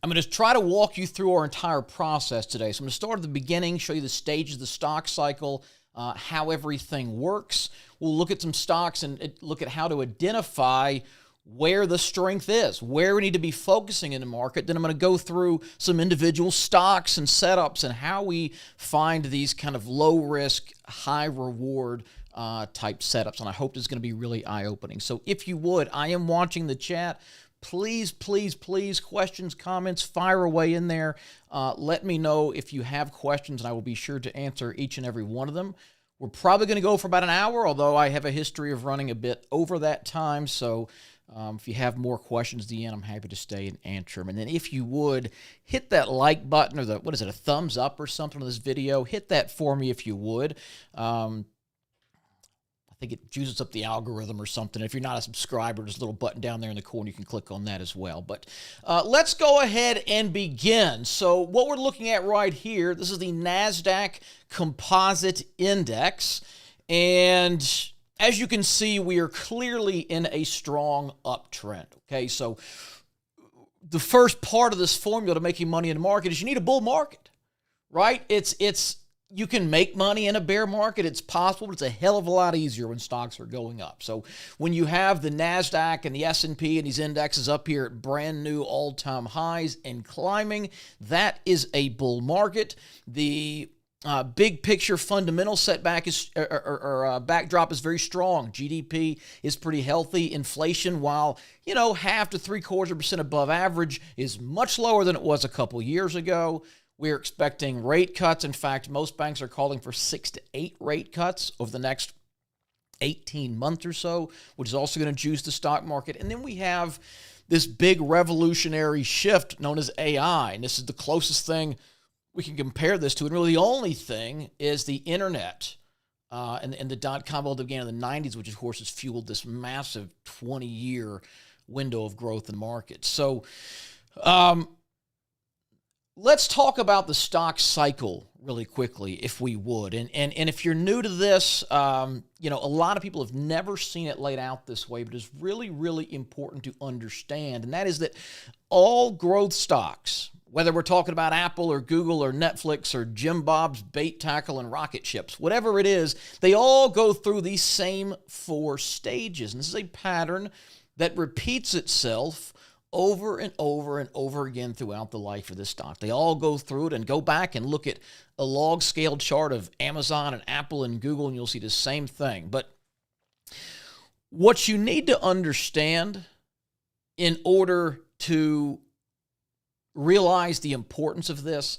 I'm going to try to walk you through our entire process today. So I'm going to start at the beginning, show you the stages of the stock cycle, how everything works. We'll look at some stocks and look at how to identify where the strength is, where we need to be focusing in the market. Then I'm going to go through some individual stocks and setups and how we find these kind of low risk, high reward type setups. And I hope this is going to be really eye-opening. So if you would, I am watching the chat. Please, please, please, questions, comments, fire away in there. Let me know if you have questions, and I will be sure to answer each and every one of them. We're probably going to go for about an hour, although I have a history of running a bit over that time. So if you have more questions at the end, I'm happy to stay and answer them. And then if you would, hit that like button or a thumbs up or something on this video. Hit that for me if you would. I think it juices up the algorithm or something. If you're not a subscriber, there's a little button down there in the corner. You can click on that as well. But let's go ahead and begin. So what we're looking at right here, this is the NASDAQ Composite Index. And as you can see, we are clearly in a strong uptrend. Okay, so the first part of this formula to making money in the market is you need a bull market, right? You can make money in a bear market. It's possible, but it's a hell of a lot easier when stocks are going up. So when you have the NASDAQ and the S&P and these indexes up here at brand new all-time highs and climbing, that is a bull market. The big picture fundamental setback is backdrop is very strong. GDP is pretty healthy. Inflation, while 0.5 to 0.75% above average, is much lower than it was a couple years ago. We're expecting rate cuts. In fact, most banks are calling for 6 to 8 rate cuts over the next 18 months or so, which is also going to juice the stock market. And then we have this big revolutionary shift known as AI. And this is the closest thing we can compare this to. And really the only thing is the internet and the dot-com bubble that began in the 90s, which of course has fueled this massive 20-year window of growth in markets. So, let's talk about the stock cycle really quickly, if we would. And if you're new to this, a lot of people have never seen it laid out this way, but it's really, really important to understand. And that is that all growth stocks, whether we're talking about Apple or Google or Netflix or Jim Bob's bait tackle and rocket ships, whatever it is, they all go through these same 4 stages. And this is a pattern that repeats itself over and over and over again throughout the life of this stock. They all go through it, and go back and look at a log scale chart of Amazon and Apple and Google, and you'll see the same thing. But what you need to understand in order to realize the importance of this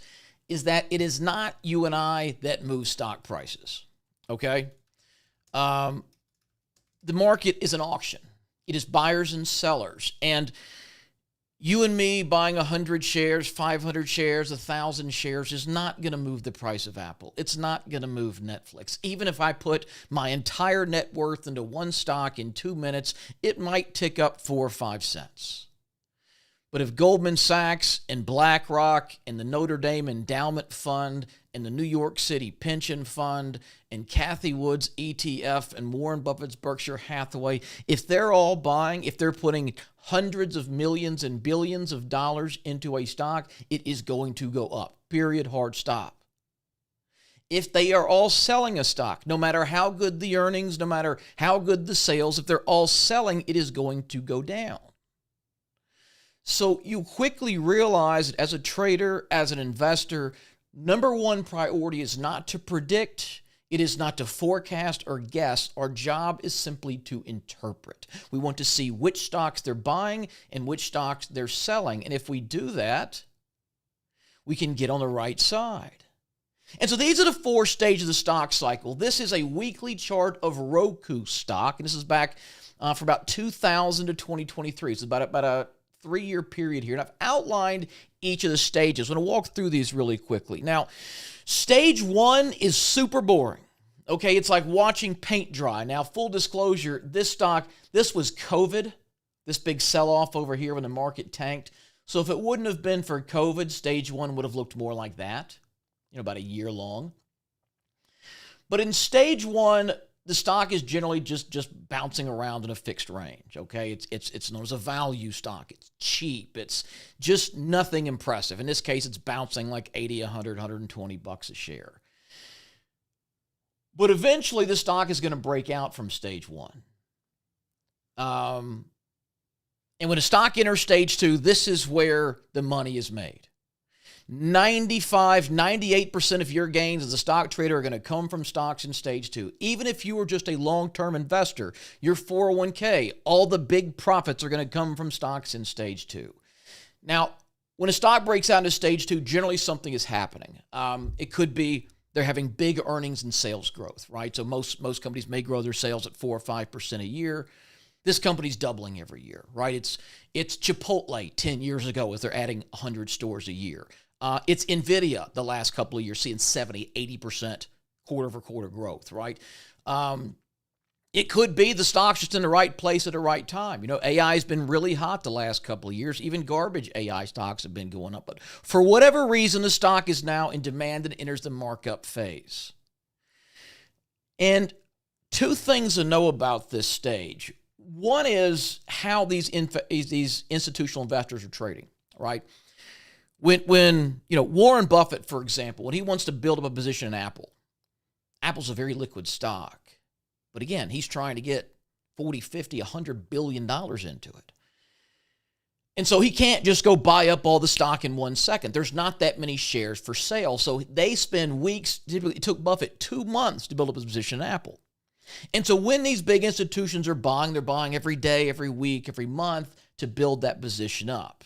is that it is not you and I that move stock prices, okay? The market is an auction. It is buyers and sellers, and you and me buying 100 shares, 500 shares, 1,000 shares is not going to move the price of Apple. It's not going to move Netflix. Even if I put my entire net worth into one stock in 2 minutes, it might tick up 4 or 5 cents. But if Goldman Sachs and BlackRock and the Notre Dame Endowment Fund and the New York City Pension Fund and Cathie Wood's ETF and Warren Buffett's Berkshire Hathaway, if they're all buying, if they're putting hundreds of millions and billions of dollars into a stock, it is going to go up. Period. Hard stop. If they are all selling a stock, no matter how good the earnings, no matter how good the sales, if they're all selling, it is going to go down. So you quickly realize that as a trader, as an investor, number one priority is not to predict. It is not to forecast or guess. Our job is simply to interpret. We want to see which stocks they're buying and which stocks they're selling. And if we do that, we can get on the right side. And so these are the 4 stages of the stock cycle. This is a weekly chart of Roku stock, and this is back for about 2000 to 2023. It's about a 3-year period here. And I've outlined each of the stages. I'm going to walk through these really quickly. Now, stage 1 is super boring. Okay, it's like watching paint dry. Now, full disclosure, this stock, this was COVID, this big sell-off over here when the market tanked. So if it wouldn't have been for COVID, stage 1 would have looked more like that, about a year long. But in stage 1, the stock is generally just bouncing around in a fixed range, okay? It's known as a value stock. It's cheap. It's just nothing impressive. In this case, it's bouncing like 80, 100, 120 bucks a share. But eventually, the stock is going to break out from stage one. And when a stock enters stage two, this is where the money is made. 98% of your gains as a stock trader are going to come from stocks in stage two. Even if you were just a long-term investor, your 401k, all the big profits are going to come from stocks in stage two. Now, when a stock breaks out into stage two, generally something is happening. It could be they're having big earnings and sales growth, right? So most companies may grow their sales at 4 or 5% a year. This company's doubling every year, right? It's Chipotle 10 years ago as they're adding 100 stores a year. It's NVIDIA the last couple of years, seeing 70, 80% quarter-over-quarter growth, right? It could be the stock's just in the right place at the right time. You know, AI has been really hot the last couple of years. Even garbage AI stocks have been going up. But for whatever reason, the stock is now in demand and enters the markup phase. And two things to know about this stage. One is how these institutional investors are trading, right? When Warren Buffett, for example, when he wants to build up a position in Apple, Apple's a very liquid stock. But again, he's trying to get 40, 50, $100 billion into it. And so he can't just go buy up all the stock in 1 second. There's not that many shares for sale. So they spend weeks. It took Buffett 2 months to build up his position in Apple. And so when these big institutions are buying, they're buying every day, every week, every month to build that position up.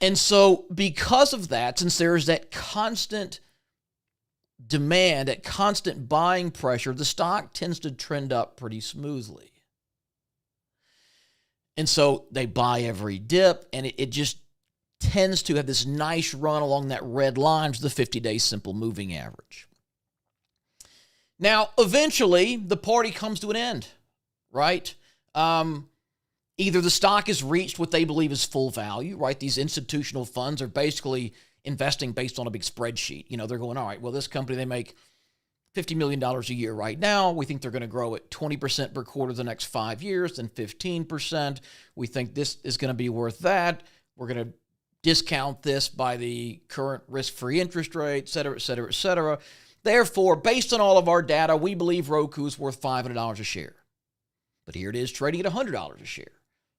And so because of that, since there's that constant demand, that constant buying pressure, the stock tends to trend up pretty smoothly. And so they buy every dip, and it just tends to have this nice run along that red line, which is the 50-day simple moving average. Now, eventually, the party comes to an end, right? Either the stock has reached what they believe is full value, right? These institutional funds are basically investing based on a big spreadsheet. You know, they're going, all right, well, this company, they make $50 million a year right now. We think they're going to grow at 20% per quarter the next 5 years, then 15%. We think this is going to be worth that. We're going to discount this by the current risk-free interest rate, et cetera, et cetera, et cetera. Therefore, based on all of our data, we believe Roku is worth $500 a share. But here it is trading at $100 a share.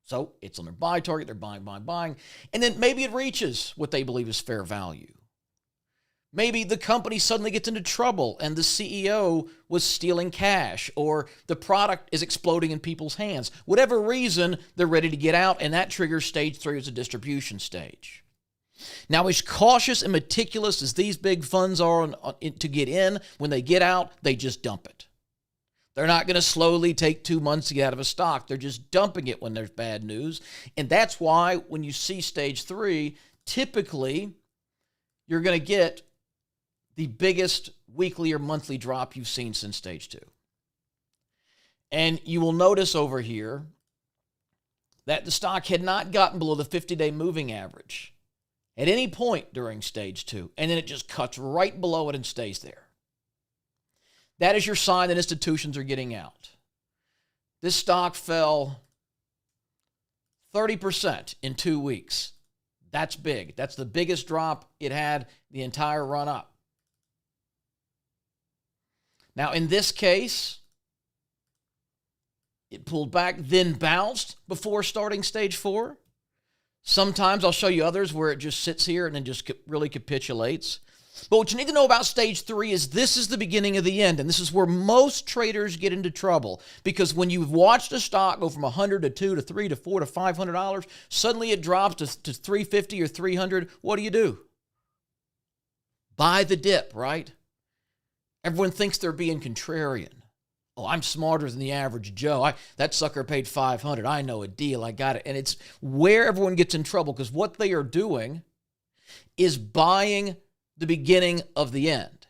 So it's on their buy target. They're buying. And then maybe it reaches what they believe is fair value. Maybe the company suddenly gets into trouble and the CEO was stealing cash, or the product is exploding in people's hands. Whatever reason, they're ready to get out, and that triggers stage 3 as a distribution stage. Now, as cautious and meticulous as these big funds are to get in, when they get out, they just dump it. They're not going to slowly take 2 months to get out of a stock. They're just dumping it when there's bad news. And that's why when you see stage 3, typically you're going to get the biggest weekly or monthly drop you've seen since stage 2. And you will notice over here that the stock had not gotten below the 50-day moving average at any point during stage 2. And then it just cuts right below it and stays there. That is your sign that institutions are getting out. This stock fell 30% in 2 weeks. That's big. That's the biggest drop it had the entire run up. Now, in this case, it pulled back, then bounced before starting stage 4. Sometimes I'll show you others where it just sits here and then just really capitulates. But what you need to know about stage 3 is this is the beginning of the end, and this is where most traders get into trouble, because when you've watched a stock go from 100 to 2 to 3 to 4 to $500, suddenly it drops to 350 or 300. What do? Buy the dip, right? Everyone thinks they're being contrarian. Oh, I'm smarter than the average Joe. That sucker paid 500. I know a deal. I got it. And it's where everyone gets in trouble, because what they are doing is buying the beginning of the end.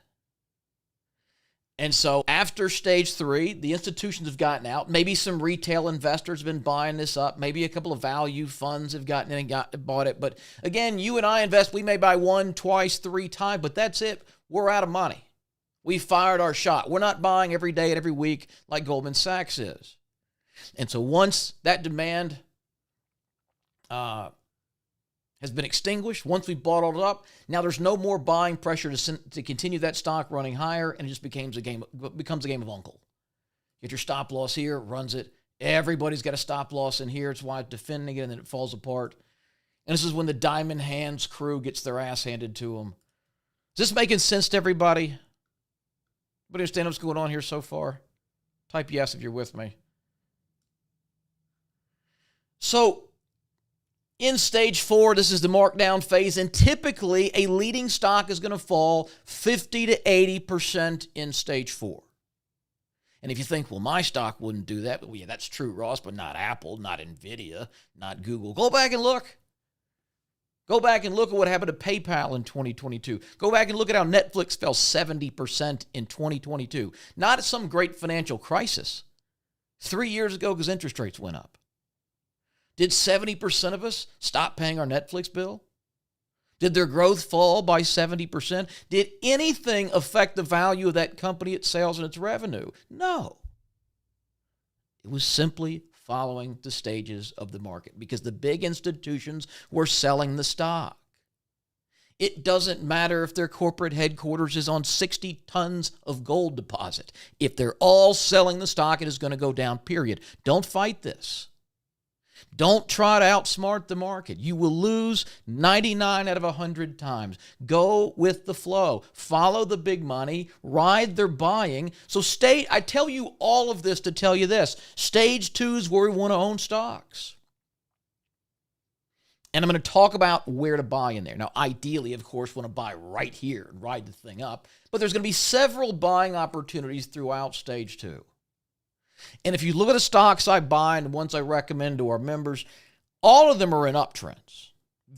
And so after stage 3, the institutions have gotten out. Maybe some retail investors have been buying this up. Maybe a couple of value funds have gotten in and bought it. But again, you and I invest. We may buy 1, twice, 3 times, but that's it. We're out of money. We fired our shot. We're not buying every day and every week like Goldman Sachs is. And so once that demand has been extinguished, once we bottled it up, now there's no more buying pressure to continue that stock running higher, and it just becomes a game of uncle. Get your stop loss here, runs it. Everybody's got a stop loss in here. It's why it's defending it, and then it falls apart. And this is when the Diamond Hands crew gets their ass handed to them. Is this making sense to everybody? Everybody understand what's going on here so far? Type yes if you're with me. So, in stage 4, this is the markdown phase, and typically a leading stock is going to fall 50 to 80% in stage 4. And if you think, well, my stock wouldn't do that, well, yeah, that's true, Ross, but not Apple, not Nvidia, not Google. Go back and look. Go back and look at what happened to PayPal in 2022. Go back and look at how Netflix fell 70% in 2022. Not some great financial crisis. 3 years ago because interest rates went up. Did 70% of us stop paying our Netflix bill? Did their growth fall by 70%? Did anything affect the value of that company, its sales, and its revenue? No. It was simply following the stages of the market because the big institutions were selling the stock. It doesn't matter if their corporate headquarters is on 60 tons of gold deposit. If they're all selling the stock, it is going to go down, period. Don't fight this. Don't try to outsmart the market. You will lose 99 out of 100 times. Go with the flow. Follow the big money. Ride their buying. So I tell you all of this to tell you this. Stage 2 is where we want to own stocks. And I'm going to talk about where to buy in there. Now, ideally, of course, we want to buy right here and ride the thing up. But there's going to be several buying opportunities throughout stage 2. And if you look at the stocks I buy and the ones I recommend to our members, all of them are in uptrends.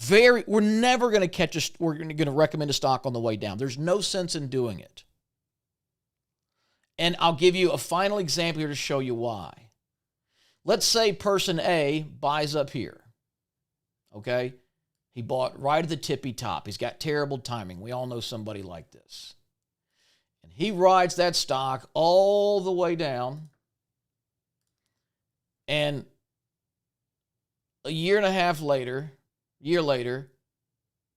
We're never going to we're going to recommend a stock on the way down. There's no sense in doing it. And I'll give you a final example here to show you why. Let's say person A buys up here. Okay? He bought right at the tippy top. He's got terrible timing. We all know somebody like this. And he rides that stock all the way down. And a year later,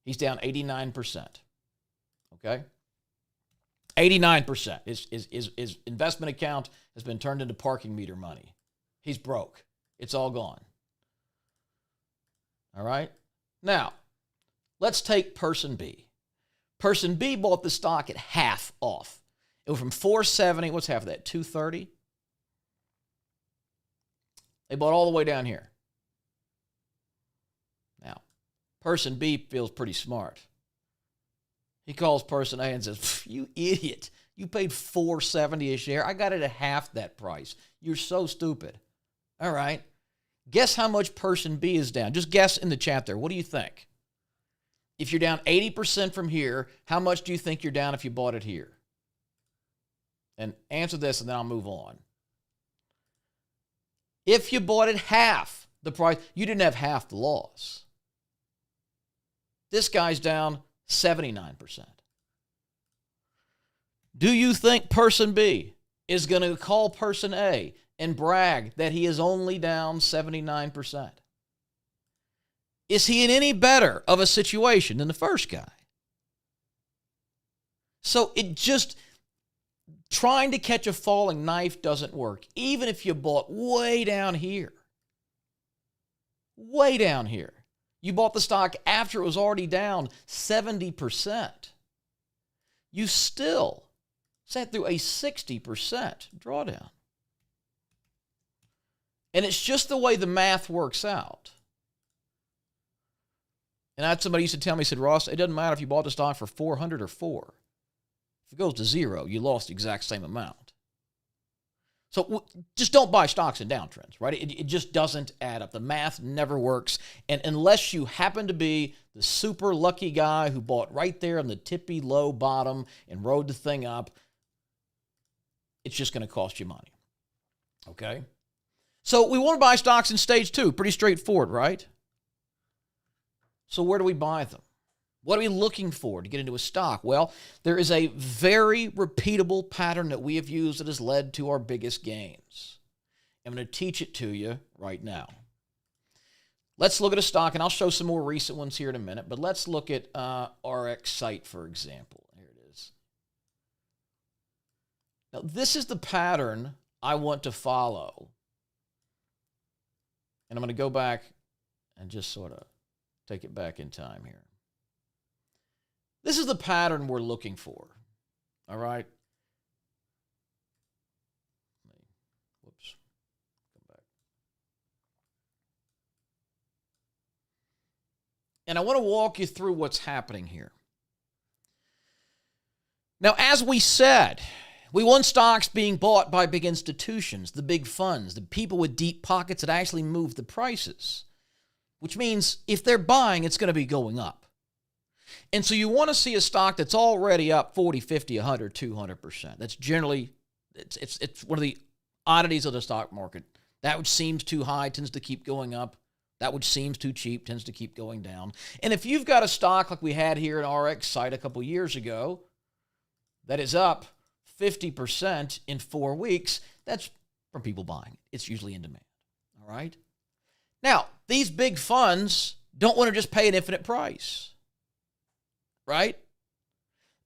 he's down 89%. Okay? 89%. His investment account has been turned into parking meter money. He's broke. It's all gone. All right? Now, let's take person B. Person B bought the stock at half off. It went from 470, what's half of that? 230? They bought all the way down here. Now, person B feels pretty smart. He calls person A and says, "You idiot. You paid $4.70 a share. I got it at half that price. You're so stupid." All right. Guess how much person B is down. Just guess in the chat there. What do you think? If you're down 80% from here, how much do you think you're down if you bought it here? And answer this and then I'll move on. If you bought it half the price, you didn't have half the loss. This guy's down 79%. Do you think person B is going to call person A and brag that he is only down 79%? Is he in any better of a situation than the first guy? So trying to catch a falling knife doesn't work, even if you bought way down here. Way down here. You bought the stock after it was already down 70%. You still sat through a 60% drawdown. And it's just the way the math works out. And I had somebody used to tell me, he said, "Ross, it doesn't matter if you bought the stock for 400 or 4. If it goes to 0, you lost the exact same amount." So just don't buy stocks in downtrends, right? It just doesn't add up. The math never works. And unless you happen to be the super lucky guy who bought right there on the tippy low bottom and rode the thing up, it's just going to cost you money. Okay? So we want to buy stocks in stage 2. Pretty straightforward, right? So where do we buy them? What are we looking for to get into a stock? Well, there is a very repeatable pattern that we have used that has led to our biggest gains. I'm going to teach it to you right now. Let's look at a stock, and I'll show some more recent ones here in a minute, but let's look at RX Site, for example. Here it is. Now, this is the pattern I want to follow. And I'm going to go back and just sort of take it back in time here. This is the pattern we're looking for, all right? Whoops, come back. And I want to walk you through what's happening here. Now, as we said, we want stocks being bought by big institutions, the big funds, the people with deep pockets that actually move the prices, which means if they're buying, it's going to be going up. And so you want to see a stock that's already up 40, 50, 100, 200%. That's generally, it's one of the oddities of the stock market. That which seems too high tends to keep going up. That which seems too cheap tends to keep going down. And if you've got a stock like we had here in RX Site a couple years ago that is up 50% in 4 weeks, that's from people buying. It's usually in demand, all right? Now, these big funds don't want to just pay an infinite price. Right?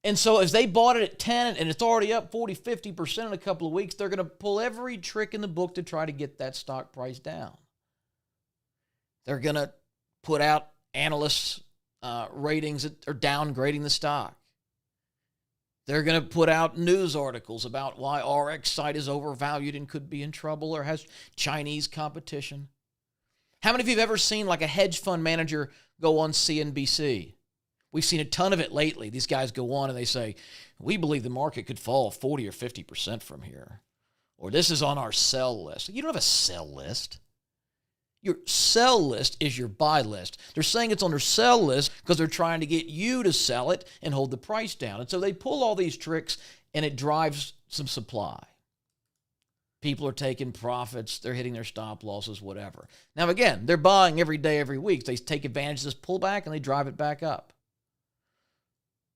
And so as they bought it at 10 and it's already up 40, 50% in a couple of weeks, they're going to pull every trick in the book to try to get that stock price down. They're going to put out analysts' ratings that are downgrading the stock. They're going to put out news articles about why RX Site is overvalued and could be in trouble or has Chinese competition. How many of you have ever seen like a hedge fund manager go on CNBC? We've seen a ton of it lately. These guys go on and they say, we believe the market could fall 40 or 50% from here. Or this is on our sell list. You don't have a sell list. Your sell list is your buy list. They're saying it's on their sell list because they're trying to get you to sell it and hold the price down. And so they pull all these tricks and it drives some supply. People are taking profits. They're hitting their stop losses, whatever. Now, again, they're buying every day, every week. They take advantage of this pullback and they drive it back up.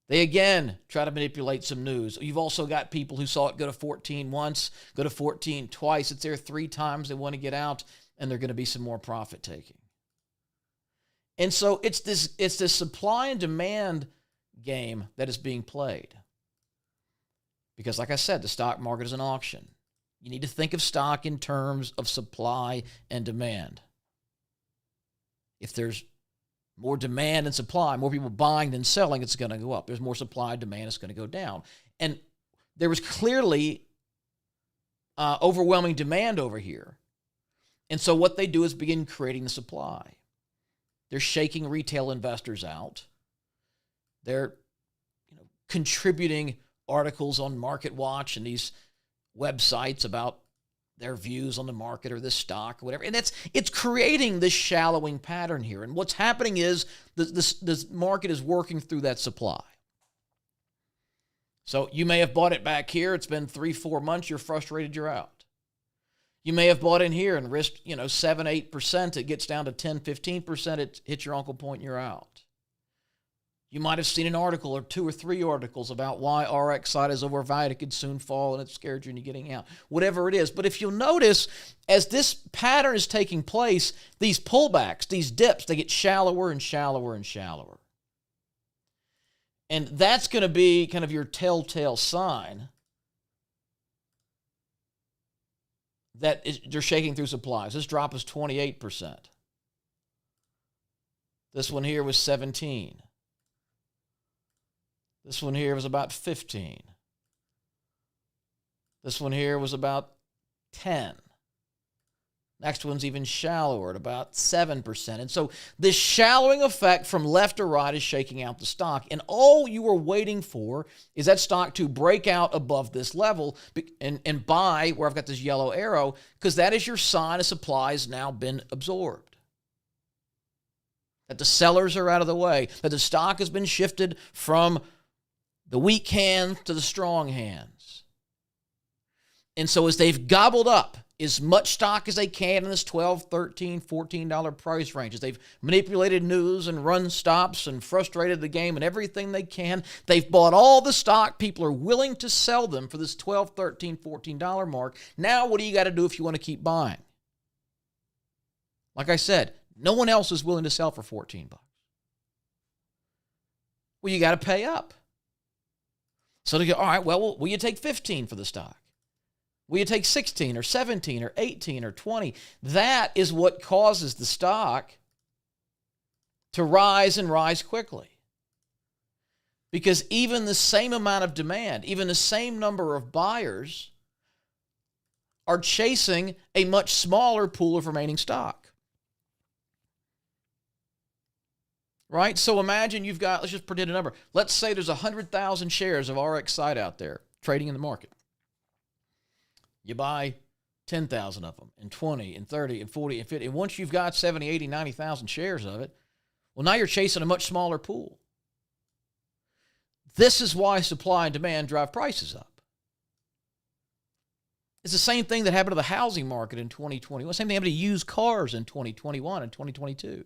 They, again, try to manipulate some news. You've also got people who saw it go to 14 once, go to 14 twice. It's there 3 times. They want to get out, and there's going to be some more profit taking. And so it's this supply and demand game that is being played. Because, like I said, the stock market is an auction. You need to think of stock in terms of supply and demand. If there's more demand than supply, more people buying than selling, it's going to go up. There's more supply and demand, it's going to go down. And there was clearly overwhelming demand over here. And so what they do is begin creating the supply. They're shaking retail investors out. They're contributing articles on Market Watch and these websites about their views on the market or this stock or whatever. And it's creating this shallowing pattern here. And what's happening is this market is working through that supply. So you may have bought it back here. It's been 3-4 months. You're frustrated. You're out. You may have bought in here and risked 7-8%. It gets down to 10-15%. It hits your uncle point. You're out. You might have seen an article or 2 or 3 articles about why RX Site is overvalued. It could soon fall and it scared you into getting out. Whatever it is. But if you'll notice, as this pattern is taking place, these pullbacks, these dips, they get shallower and shallower and shallower. And that's going to be kind of your telltale sign that they're shaking through supplies. This drop is 28%. This one here was 17. This one here was about 15. This one here was about 10. Next one's even shallower at about 7%. And so this shallowing effect from left to right is shaking out the stock. And all you are waiting for is that stock to break out above this level and buy where I've got this yellow arrow, because that is your sign of supply has now been absorbed. That the sellers are out of the way. That the stock has been shifted from the weak hands to the strong hands. And so as they've gobbled up as much stock as they can in this $12, $13, $14 price range. As they've manipulated news and run stops and frustrated the game and everything they can, they've bought all the stock. People are willing to sell them for this $12, $13, $14 mark. Now what do you got to do if you want to keep buying? Like I said, no one else is willing to sell for $14. Well, you got to pay up. So they go, all right, well, will you take 15 for the stock? Will you take 16 or 17 or 18 or 20? That is what causes the stock to rise and rise quickly. Because even the same amount of demand, even the same number of buyers are chasing a much smaller pool of remaining stock. Right? So imagine you've got, let's just pretend a number. Let's say there's 100,000 shares of RX site out there trading in the market. You buy 10,000 of them, and 20, and 30, and 40, and 50. And once you've got 70, 80, 90,000 shares of it, well, now you're chasing a much smaller pool. This is why supply and demand drive prices up. It's the same thing that happened to the housing market in 2021. The same thing happened to used cars in 2021 and 2022.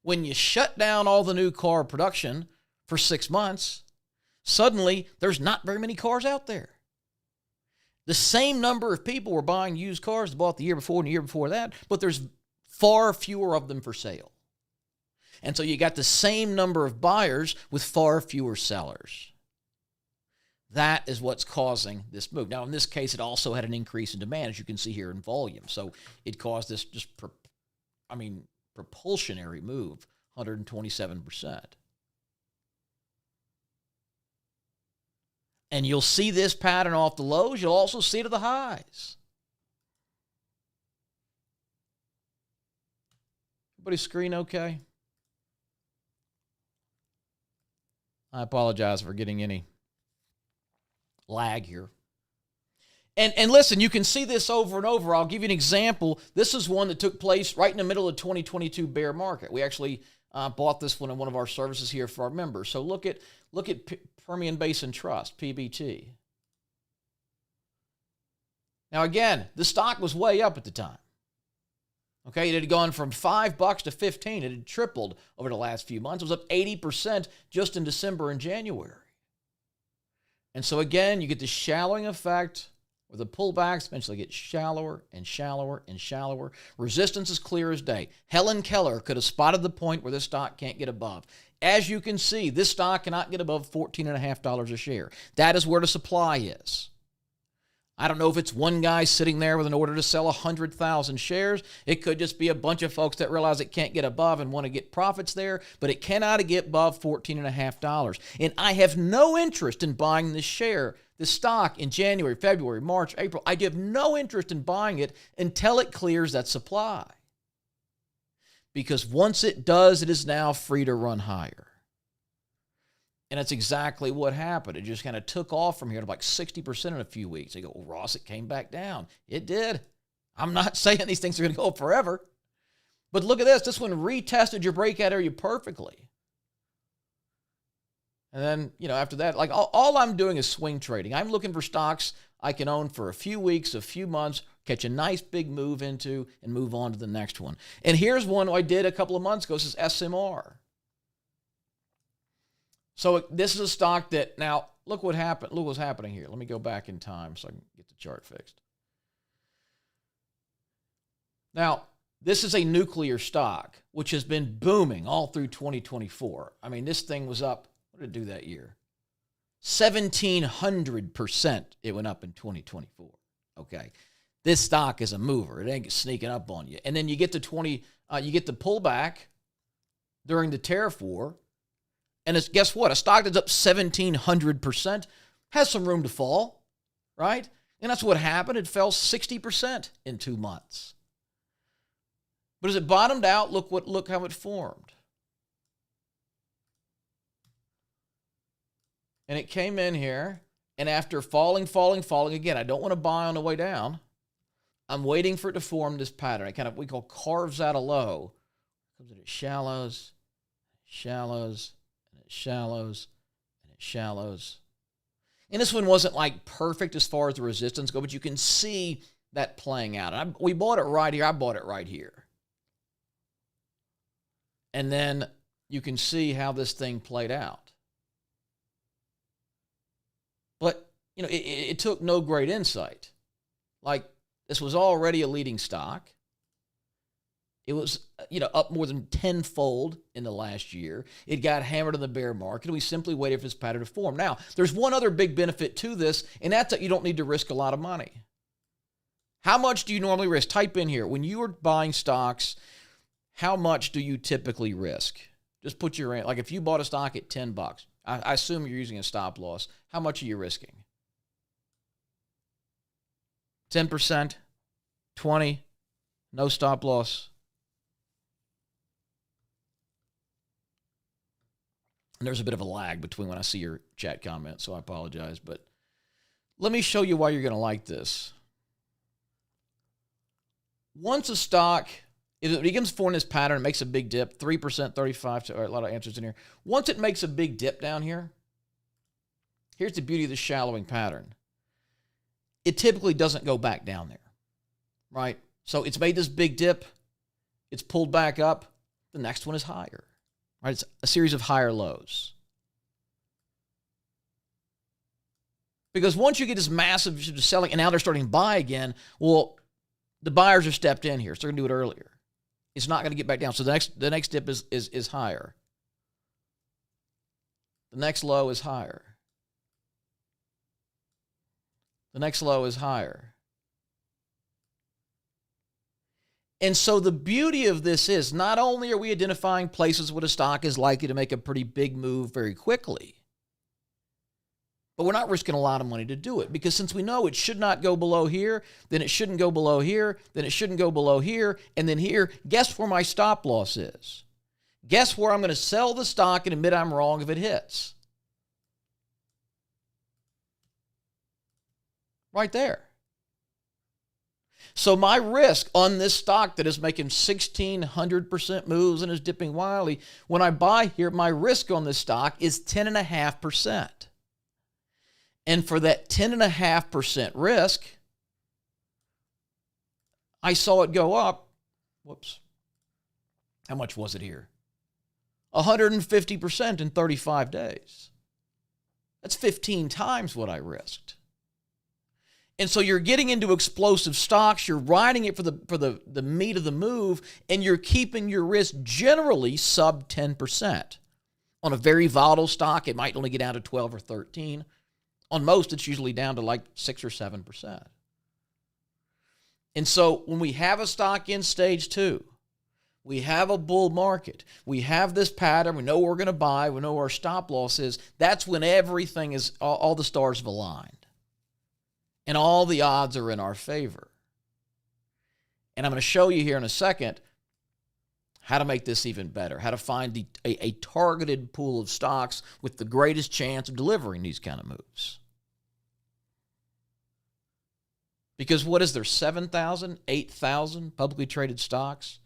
When you shut down all the new car production for 6 months, suddenly there's not very many cars out there. The same number of people were buying used cars that bought the year before and the year before that, but there's far fewer of them for sale. And so you got the same number of buyers with far fewer sellers. That is what's causing this move. Now, in this case, it also had an increase in demand, as you can see here in volume. So it caused this propulsionary move, 127%. And you'll see this pattern off the lows. You'll also see it at the highs. Everybody's screen okay? I apologize for getting any lag here. And listen, you can see this over and over. I'll give you an example. This is one that took place right in the middle of the 2022 bear market. We actually bought this one in one of our services here for our members. So look at Permian Basin Trust, PBT. Now again, the stock was way up at the time. Okay, it had gone from $5 to 15. It had tripled over the last few months. It was up 80% just in December and January. And so again, you get the shallowing effect, where the pullbacks eventually get shallower and shallower and shallower. Resistance is clear as day. Helen Keller could have spotted the point where this stock can't get above. As you can see, this stock cannot get above $14.50 a share. That is where the supply is. I don't know if it's one guy sitting there with an order to sell 100,000 shares. It could just be a bunch of folks that realize it can't get above and want to get profits there, but it cannot get above $14.50. And I have no interest in buying this share, this stock in January, February, March, April. I have no interest in buying it until it clears that supply. Because once it does, it is now free to run higher. And that's exactly what happened. It just kind of took off from here to like 60% in a few weeks. They go, well, Ross, it came back down. It did. I'm not saying these things are going to go forever. But look at this. This one retested your breakout area perfectly. And then, after that, like all I'm doing is swing trading. I'm looking for stocks I can own for a few weeks, a few months, catch a nice big move into, and move on to the next one. And here's one I did a couple of months ago. This is SMR. So this is a stock that, now, look what happened. Look what's happening here. Let me go back in time so I can get the chart fixed. Now, this is a nuclear stock, which has been booming all through 2024. I mean, this thing was up, what did it do that year? 1,700% it went up in 2024. Okay. This stock is a mover. It ain't sneaking up on you. And then you get to you get the pullback during the tariff war. And it's, guess what? A stock that's up 1,700% has some room to fall, right? And that's what happened. It fell 60% in 2 months. But as it bottomed out, look how it formed. And it came in here, and after falling again, I don't want to buy on the way down. I'm waiting for it to form this pattern. It we call carves out a low. Comes in, it shallows, shallows, shallows, and it shallows. And this one wasn't like perfect as far as the resistance go, but you can see that playing out. And we bought it right here. I bought it right here. And then you can see how this thing played out. But, it took no great insight. Like, this was already a leading stock. It was, up more than tenfold in the last year. It got hammered in the bear market. We simply waited for this pattern to form. Now, there's one other big benefit to this, and that's that you don't need to risk a lot of money. How much do you normally risk? Type in here. When you are buying stocks, how much do you typically risk? Just put like if you bought a stock at $10, I assume you're using a stop loss. How much are you risking? 10%? 20%? No stop loss? And there's a bit of a lag between when I see your chat comments, so I apologize. But let me show you why you're going to like this. Once a stock, if it begins forming this pattern, it makes a big dip, 3%, 35%, or a lot of answers in here. Once it makes a big dip down here, here's the beauty of the shallowing pattern. It typically doesn't go back down there, right? So it's made this big dip. It's pulled back up. The next one is higher, right? It's a series of higher lows. Because once you get this massive selling, and now they're starting to buy again, well, the buyers are stepped in here, so they're going to do it earlier. It's not going to get back down. So the next dip is higher. The next low is higher. The next low is higher. And so the beauty of this is not only are we identifying places where a stock is likely to make a pretty big move very quickly, but we're not risking a lot of money to do it, because since we know it should not go below here, then it shouldn't go below here, then it shouldn't go below here, and then here, guess where my stop loss is? Guess where I'm going to sell the stock and admit I'm wrong if it hits? Right there. So my risk on this stock that is making 1,600% moves and is dipping wildly, when I buy here, my risk on this stock is 10.5%. And for that 10.5% risk, I saw it go up. Whoops. How much was it here? 150% in 35 days. That's 15 times what I risked. And so you're getting into explosive stocks, you're riding it for the meat of the move, and you're keeping your risk generally sub 10%. On a very volatile stock, it might only get down to 12 or 13. On most, it's usually down to like 6 or 7%. And so when we have a stock in stage 2, we have a bull market, we have this pattern, we know we're going to buy, we know where our stop loss is, that's when everything is, all the stars have aligned. And all the odds are in our favor. And I'm going to show you here in a second how to make this even better, how to find a targeted pool of stocks with the greatest chance of delivering these kind of moves. Because what is there, 7,000, 8,000 publicly traded stocks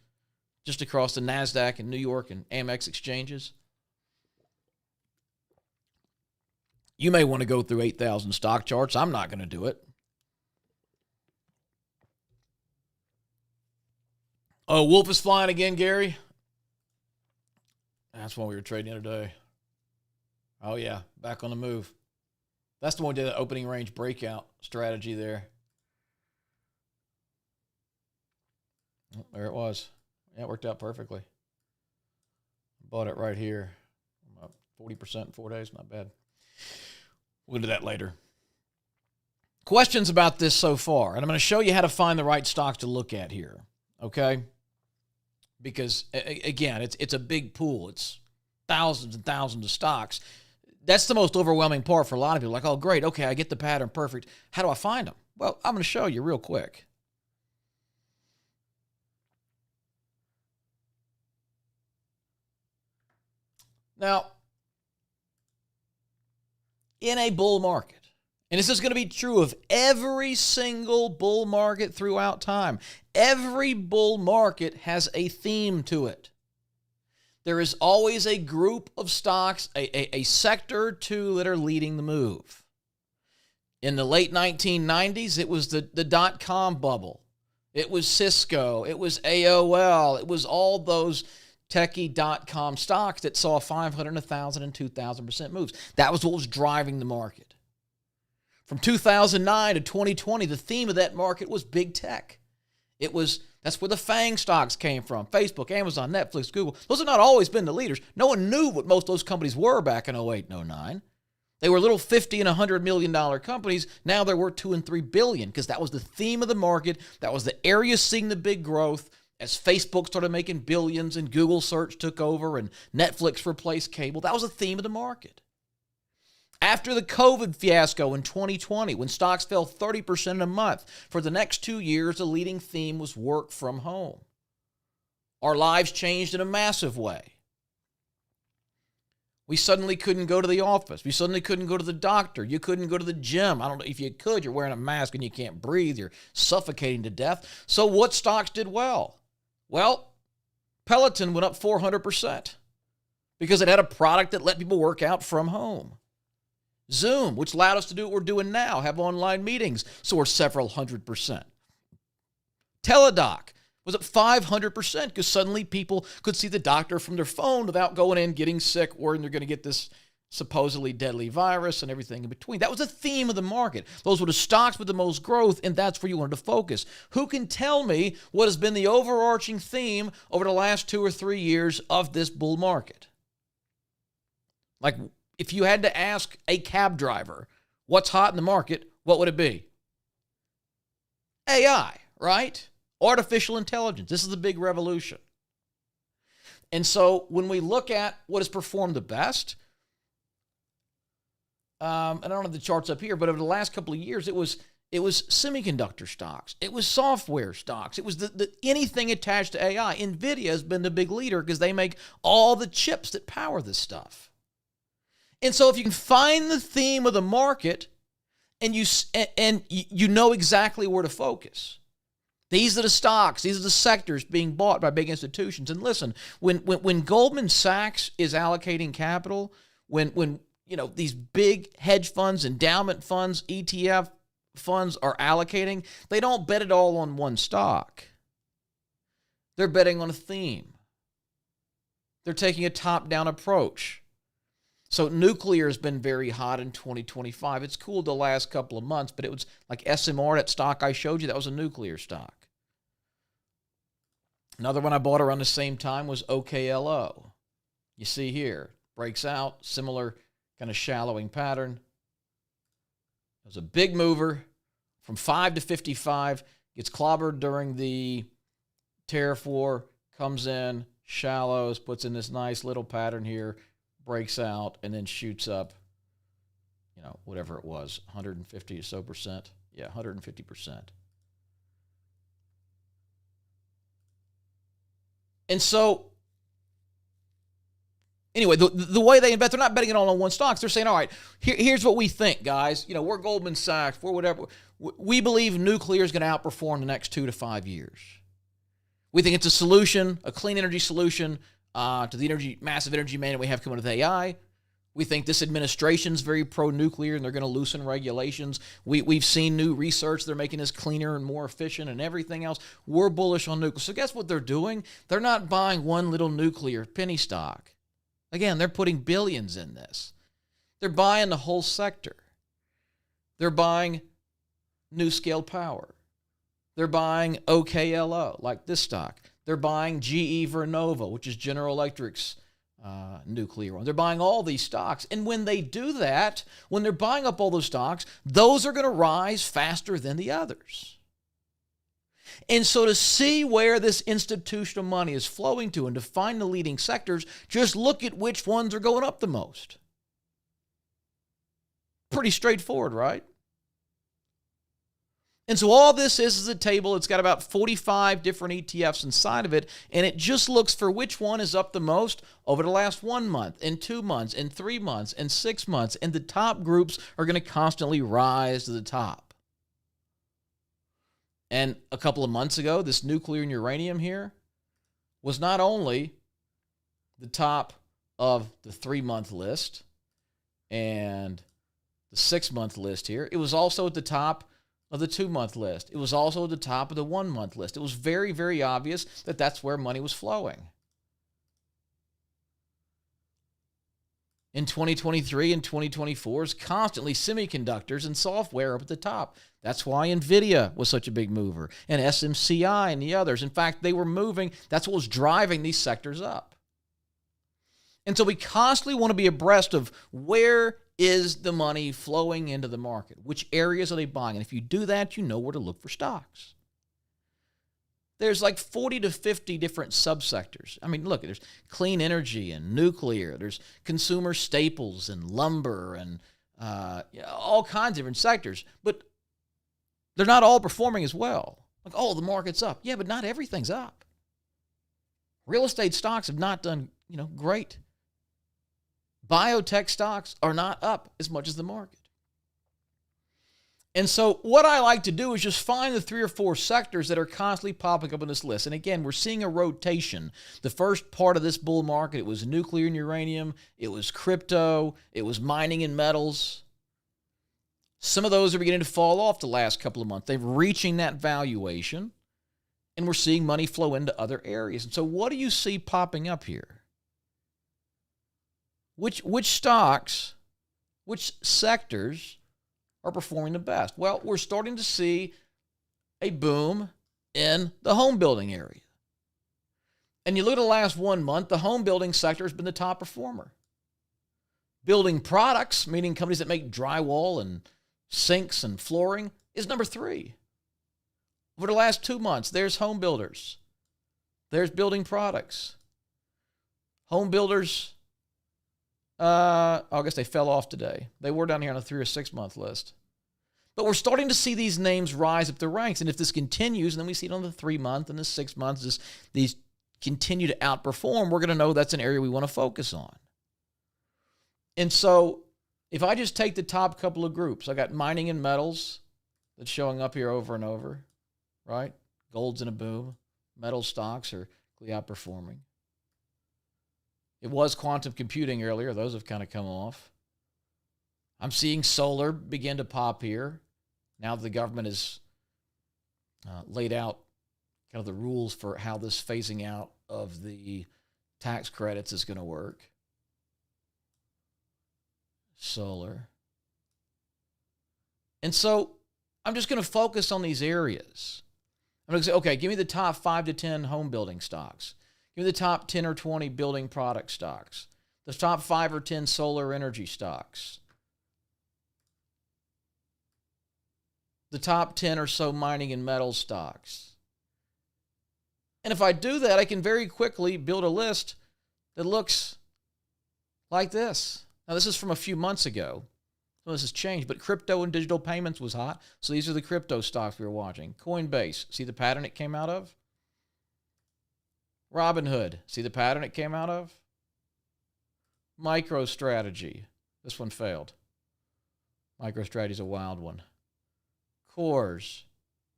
just across the NASDAQ and New York and Amex exchanges? You may want to go through 8,000 stock charts. I'm not going to do it. Oh, Wolf is flying again, Gary. That's one we were trading the other day. Oh, yeah, back on the move. That's the one who did the opening range breakout strategy there. Oh, there it was. Yeah, it worked out perfectly. Bought it right here. About 40% in 4 days, not bad. We'll do that later. Questions about this so far, and I'm going to show you how to find the right stocks to look at here, okay? Because, again, it's a big pool. It's thousands and thousands of stocks. That's the most overwhelming part for a lot of people. Like, oh, great, okay, I get the pattern, perfect. How do I find them? Well, I'm going to show you real quick. Now, in a bull market, and this is going to be true of every single bull market throughout time. Every bull market has a theme to it. There is always a group of stocks, a sector or two that are leading the move. In the late 1990s, it was the dot-com bubble. It was Cisco. It was AOL. It was all those techie dot-com stocks that saw 500, 1,000, and 2,000% moves. That was what was driving the market. From 2009 to 2020, the theme of that market was big tech. That's where the FANG stocks came from. Facebook, Amazon, Netflix, Google. Those have not always been the leaders. No one knew what most of those companies were back in 08 and 09. They were little $50 and $100 million companies. Now they're worth $2 and $3 billion because that was the theme of the market. That was the area seeing the big growth as Facebook started making billions and Google search took over and Netflix replaced cable. That was the theme of the market. After the COVID fiasco in 2020, when stocks fell 30% in a month, for the next 2 years, the leading theme was work from home. Our lives changed in a massive way. We suddenly couldn't go to the office. We suddenly couldn't go to the doctor. You couldn't go to the gym. I don't know if you could. You're wearing a mask and you can't breathe. You're suffocating to death. So what stocks did well? Well, Peloton went up 400% because it had a product that let people work out from home. Zoom, which allowed us to do what we're doing now, have online meetings, soared several 100%. Teladoc was up 500% because suddenly people could see the doctor from their phone without going in, getting sick, or they're going to get this supposedly deadly virus and everything in between. That was the theme of the market. Those were the stocks with the most growth, and that's where you wanted to focus. Who can tell me what has been the overarching theme over the last 2 or 3 years of this bull market? Like, if you had to ask a cab driver what's hot in the market, what would it be? AI, right? Artificial intelligence. This is the big revolution. And so when we look at what has performed the best, and I don't have the charts up here, but over the last couple of years, it was semiconductor stocks. It was software stocks. It was anything attached to AI. NVIDIA has been the big leader because they make all the chips that power this stuff. And so if you can find the theme of the market and you know exactly where to focus, these are the stocks, these are the sectors being bought by big institutions. And listen, when Goldman Sachs is allocating capital, when these big hedge funds, endowment funds, ETF funds are allocating, they don't bet it all on one stock. They're betting on a theme. They're taking a top-down approach. So nuclear has been very hot in 2025. It's cooled the last couple of months, but it was like SMR, that stock I showed you, that was a nuclear stock. Another one I bought around the same time was OKLO. You see here, breaks out, similar kind of shallowing pattern. It was a big mover from 5 to 55, gets clobbered during the tariff war, comes in, shallows, puts in this nice little pattern here, breaks out, and then shoots up, whatever it was, 150 or so percent. Yeah, 150%. And so, anyway, the way they invest, they're not betting it all on one stock. They're saying, all right, here's what we think, guys. We're Goldman Sachs, we're whatever. We believe nuclear is going to outperform the next 2 to 5 years. We think it's a solution, a clean energy solution, to the massive energy mandate we have coming with AI. We think this administration's very pro-nuclear and they're going to loosen regulations. We've seen new research. They're making this cleaner and more efficient and everything else. We're bullish on nuclear. So guess what they're doing? They're not buying one little nuclear penny stock. Again, they're putting billions in this. They're buying the whole sector. They're buying NuScale Power. They're buying OKLO, like this stock. They're buying GE Vernova, which is General Electric's nuclear one. They're buying all these stocks. And when they do that, when they're buying up all those stocks, those are going to rise faster than the others. And so to see where this institutional money is flowing to and to find the leading sectors, just look at which ones are going up the most. Pretty straightforward, right? And so all this is a table. It's got about 45 different ETFs inside of it, and it just looks for which one is up the most over the last 1 month, and 2 months, and 3 months, and 6 months, and the top groups are going to constantly rise to the top. And a couple of months ago, this nuclear and uranium here was not only the top of the 3-month list and the 6-month list here. It was also at the top of the 2-month list. It was also at the top of the 1-month list. It was very, very obvious that that's where money was flowing. In 2023 and 2024 is constantly semiconductors and software up at the top. That's why NVIDIA was such a big mover, and SMCI and the others. In fact, they were moving. That's what was driving these sectors up. And so we constantly want to be abreast of where is the money flowing into the market? Which areas are they buying? And if you do that, you know where to look for stocks. There's like 40 to 50 different subsectors. I mean, look, there's clean energy and nuclear. There's consumer staples and lumber and all kinds of different sectors. But they're not all performing as well. Like, oh, the market's up. Yeah, but not everything's up. Real estate stocks have not done, great. Biotech stocks are not up as much as the market. And so what I like to do is just find the 3 or 4 sectors that are constantly popping up on this list. And again, we're seeing a rotation. The first part of this bull market, it was nuclear and uranium. It was crypto. It was mining and metals. Some of those are beginning to fall off the last couple of months. They're reaching that valuation, and we're seeing money flow into other areas. And so what do you see popping up here? Which stocks, which sectors are performing the best? Well, we're starting to see a boom in the home building area. And you look at the last 1 month, the home building sector has been the top performer. Building products, meaning companies that make drywall and sinks and flooring, is number 3. Over the last 2 months, there's home builders. There's building products. Home builders, I guess they fell off today. They were down here on a 3 or 6 month list. But we're starting to see these names rise up the ranks. And if this continues, and then we see it on the 3 month and the 6 months, these continue to outperform, we're going to know that's an area we want to focus on. And so if I just take the top couple of groups, I got mining and metals that's showing up here over and over, right? Gold's in a boom. Metal stocks are outperforming. It was quantum computing earlier. Those have kind of come off. I'm seeing solar begin to pop here. Now that the government has laid out kind of the rules for how this phasing out of the tax credits is going to work. Solar. And so I'm just going to focus on these areas. I'm going to say, okay, give me the top 5 to 10 home building stocks. Give me the top 10 or 20 building product stocks. The top 5 or 10 solar energy stocks. The top 10 or so mining and metal stocks. And if I do that, I can very quickly build a list that looks like this. Now, this is from a few months ago. So this has changed, but crypto and digital payments was hot. So these are the crypto stocks we were watching. Coinbase, see the pattern it came out of? Robinhood, see the pattern it came out of? MicroStrategy, this one failed. MicroStrategy is a wild one. Coors,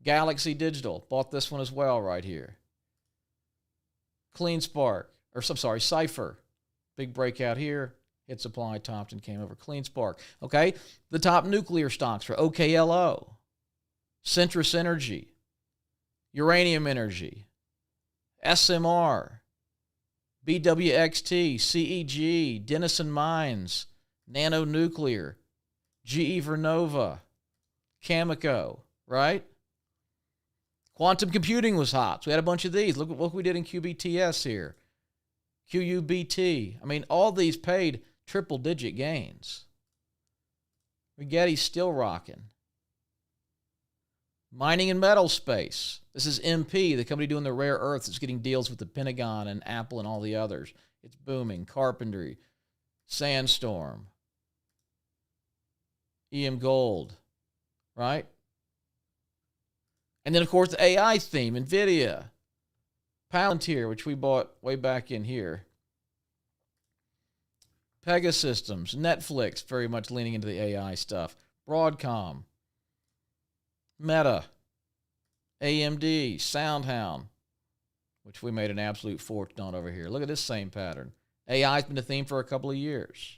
Galaxy Digital, bought this one as well right here. Cypher, big breakout here. Hit supply, topped and came over. CleanSpark, okay? The top nuclear stocks for OKLO, Centrus Energy, Uranium Energy, SMR, BWXT, CEG, Denison Mines, Nano Nuclear, GE Vernova, Cameco, right? Quantum computing was hot. So we had a bunch of these. Look what we did in QBTS here. QUBT. I mean, all these paid triple-digit gains. Rigetti's still rocking. Mining and metal space. This is MP, the company doing the rare earths that's getting deals with the Pentagon and Apple and all the others. It's booming. Carpentry, Sandstorm, EM Gold, right? And then, of course, the AI theme, NVIDIA, Palantir, which we bought way back in here. Pegasystems, Netflix, very much leaning into the AI stuff. Broadcom, Meta, AMD, SoundHound, which we made an absolute fortune on over here. Look at this same pattern. AI's been the theme for a couple of years.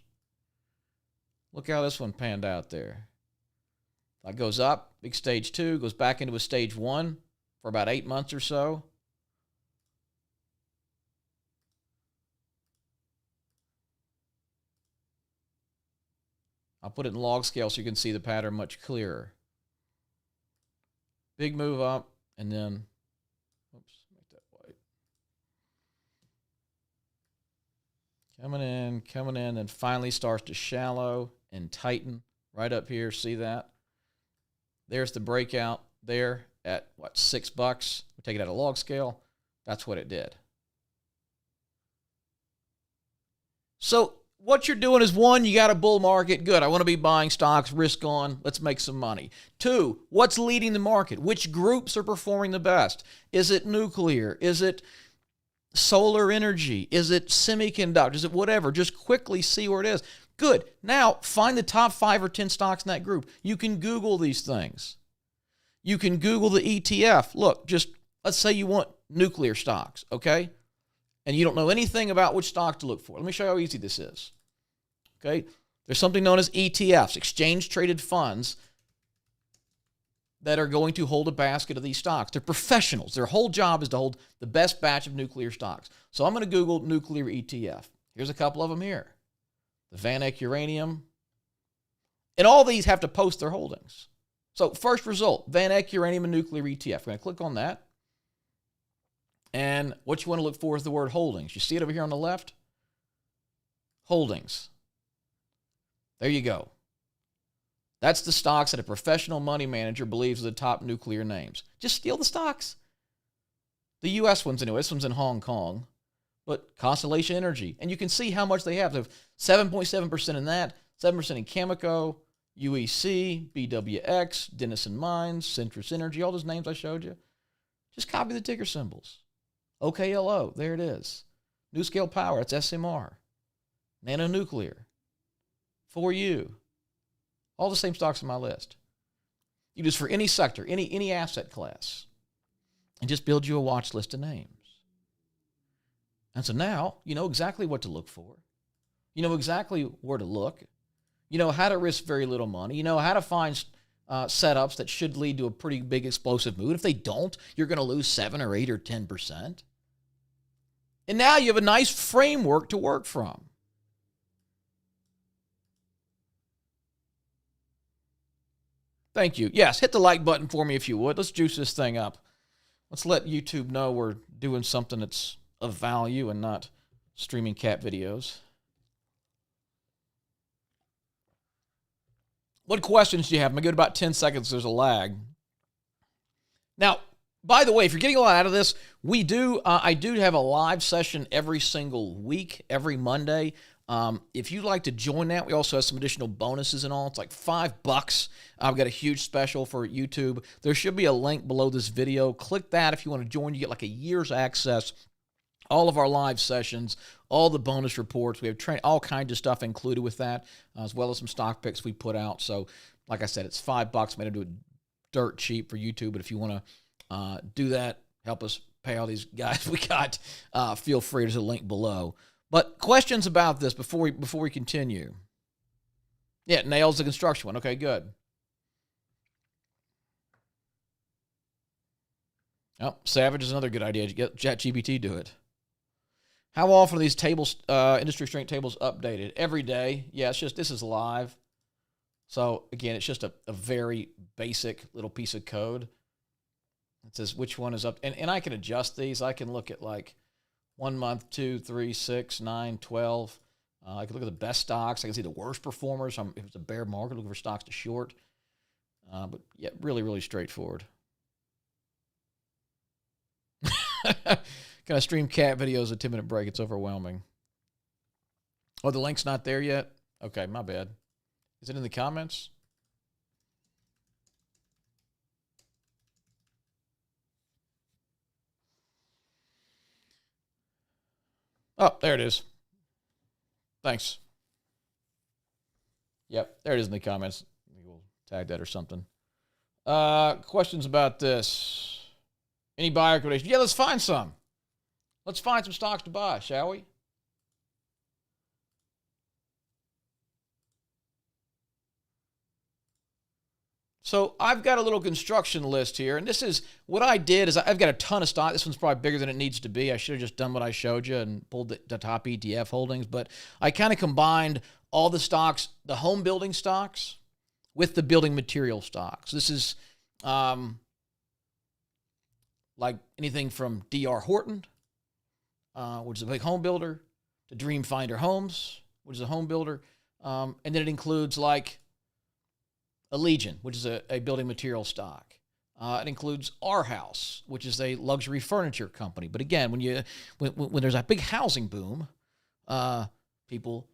Look how this one panned out there. That goes up, big stage 2, goes back into a stage 1 for about 8 months or so. I'll put it in log scale so you can see the pattern much clearer. Big move up, and then, oops, make that white. Coming in, and finally starts to shallow and tighten right up here. See that? There's the breakout there at, what, $6? We take it out of log scale. That's what it did. So what you're doing is, 1, you got a bull market. Good. I want to be buying stocks, risk on. Let's make some money. 2, what's leading the market? Which groups are performing the best? Is it nuclear? Is it solar energy? Is it semiconductors? Is it whatever? Just quickly see where it is. Good. Now, find the top 5 or 10 stocks in that group. You can Google these things. You can Google the ETF. Look, just let's say you want nuclear stocks, okay? And you don't know anything about which stock to look for. Let me show you how easy this is. Okay? There's something known as ETFs, exchange-traded funds, that are going to hold a basket of these stocks. They're professionals. Their whole job is to hold the best batch of nuclear stocks. So I'm going to Google nuclear ETF. Here's a couple of them here. The VanEck Uranium. And all these have to post their holdings. So first result, VanEck Uranium and Nuclear ETF. We're going to click on that. And what you want to look for is the word holdings. You see it over here on the left? Holdings. There you go. That's the stocks that a professional money manager believes are the top nuclear names. Just steal the stocks. The U.S. ones anyway. This one's in Hong Kong. But Constellation Energy. And you can see how much they have. They have 7.7% in that, 7% in Cameco, UEC, BWX, Denison Mines, Centrus Energy, all those names I showed you. Just copy the ticker symbols. OKLO, there it is. NuScale Power, that's SMR. Nano Nuclear. 4U. All the same stocks on my list. You just for any sector, any asset class, and just build you a watch list of names. And so now you know exactly what to look for. You know exactly where to look. You know how to risk very little money. You know how to find setups that should lead to a pretty big explosive move. If they don't, you're going to lose 7 or 8 or 10%. And now you have a nice framework to work from. Thank you. Yes, hit the like button for me if you would. Let's juice this thing up. Let's let YouTube know we're doing something that's of value and not streaming cat videos. What questions do you have? I'm going to go to about 10 seconds. There's a lag. Now, by the way, if you're getting a lot out of this, I do have a live session every single week, every Monday. If you'd like to join that, we also have some additional bonuses and all. It's like $5. I've got a huge special for YouTube. There should be a link below this video. Click that if you want to join. You get like a year's access. All of our live sessions, all the bonus reports. We have all kinds of stuff included with that, as well as some stock picks we put out. So, like I said, it's $5. Made to do it dirt cheap for YouTube. But if you want to do that, help us pay all these guys we got, feel free. There's a link below. But questions about this before we continue? Yeah, nails the construction one. Okay, good. Oh, Savage is another good idea. Get ChatGPT do it. How often are these tables, industry strength tables, updated? Every day. Yeah, this is live. So again, it's just a very basic little piece of code. It says which one is up, and I can adjust these. I can look at like 1 month, 2, 3, 6, 9, 12. I can look at the best stocks. I can see the worst performers. If it's a bear market, looking for stocks to short. But yeah, really, really straightforward. Can I stream cat videos, a 10-minute break? It's overwhelming. Oh, the link's not there yet? Okay, my bad. Is it in the comments? Oh, there it is. Thanks. Yep, there it is in the comments. We'll tag that or something. Questions about this? Any buy recommendation? Yeah, let's find some. Let's find some stocks to buy, shall we? So I've got a little construction list here, and this is what I did is I've got a ton of stock. This one's probably bigger than it needs to be. I should have just done what I showed you and pulled the top ETF holdings, but I kind of combined all the stocks, the home building stocks with the building material stocks. This is like anything from D.R. Horton, which is a big home builder, to Dreamfinder Homes, which is a home builder, and then it includes like Allegiant, which is a building material stock. It includes Our House, which is a luxury furniture company. But again, when there's a big housing boom, people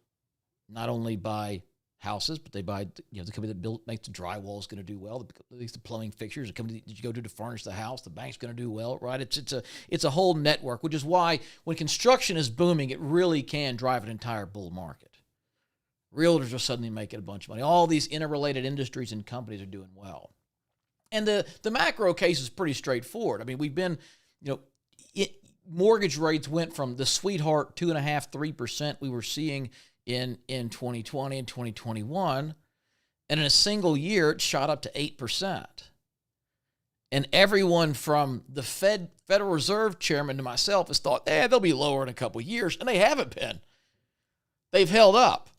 not only buy houses, but they buy the company that makes the drywall is going to do well. At least the plumbing fixtures, the company that you go to furnish the house, the bank's going to do well, right? It's a whole network, which is why when construction is booming, it really can drive an entire bull market. Realtors are suddenly making a bunch of money. All these interrelated industries and companies are doing well. And the macro case is pretty straightforward. I mean, we've been, mortgage rates went from the sweetheart 2.5%, 3% we were seeing in 2020 and 2021, and in a single year, it shot up to 8%. And everyone from the Federal Reserve chairman to myself has thought, they'll be lower in a couple of years, and they haven't been. They've held up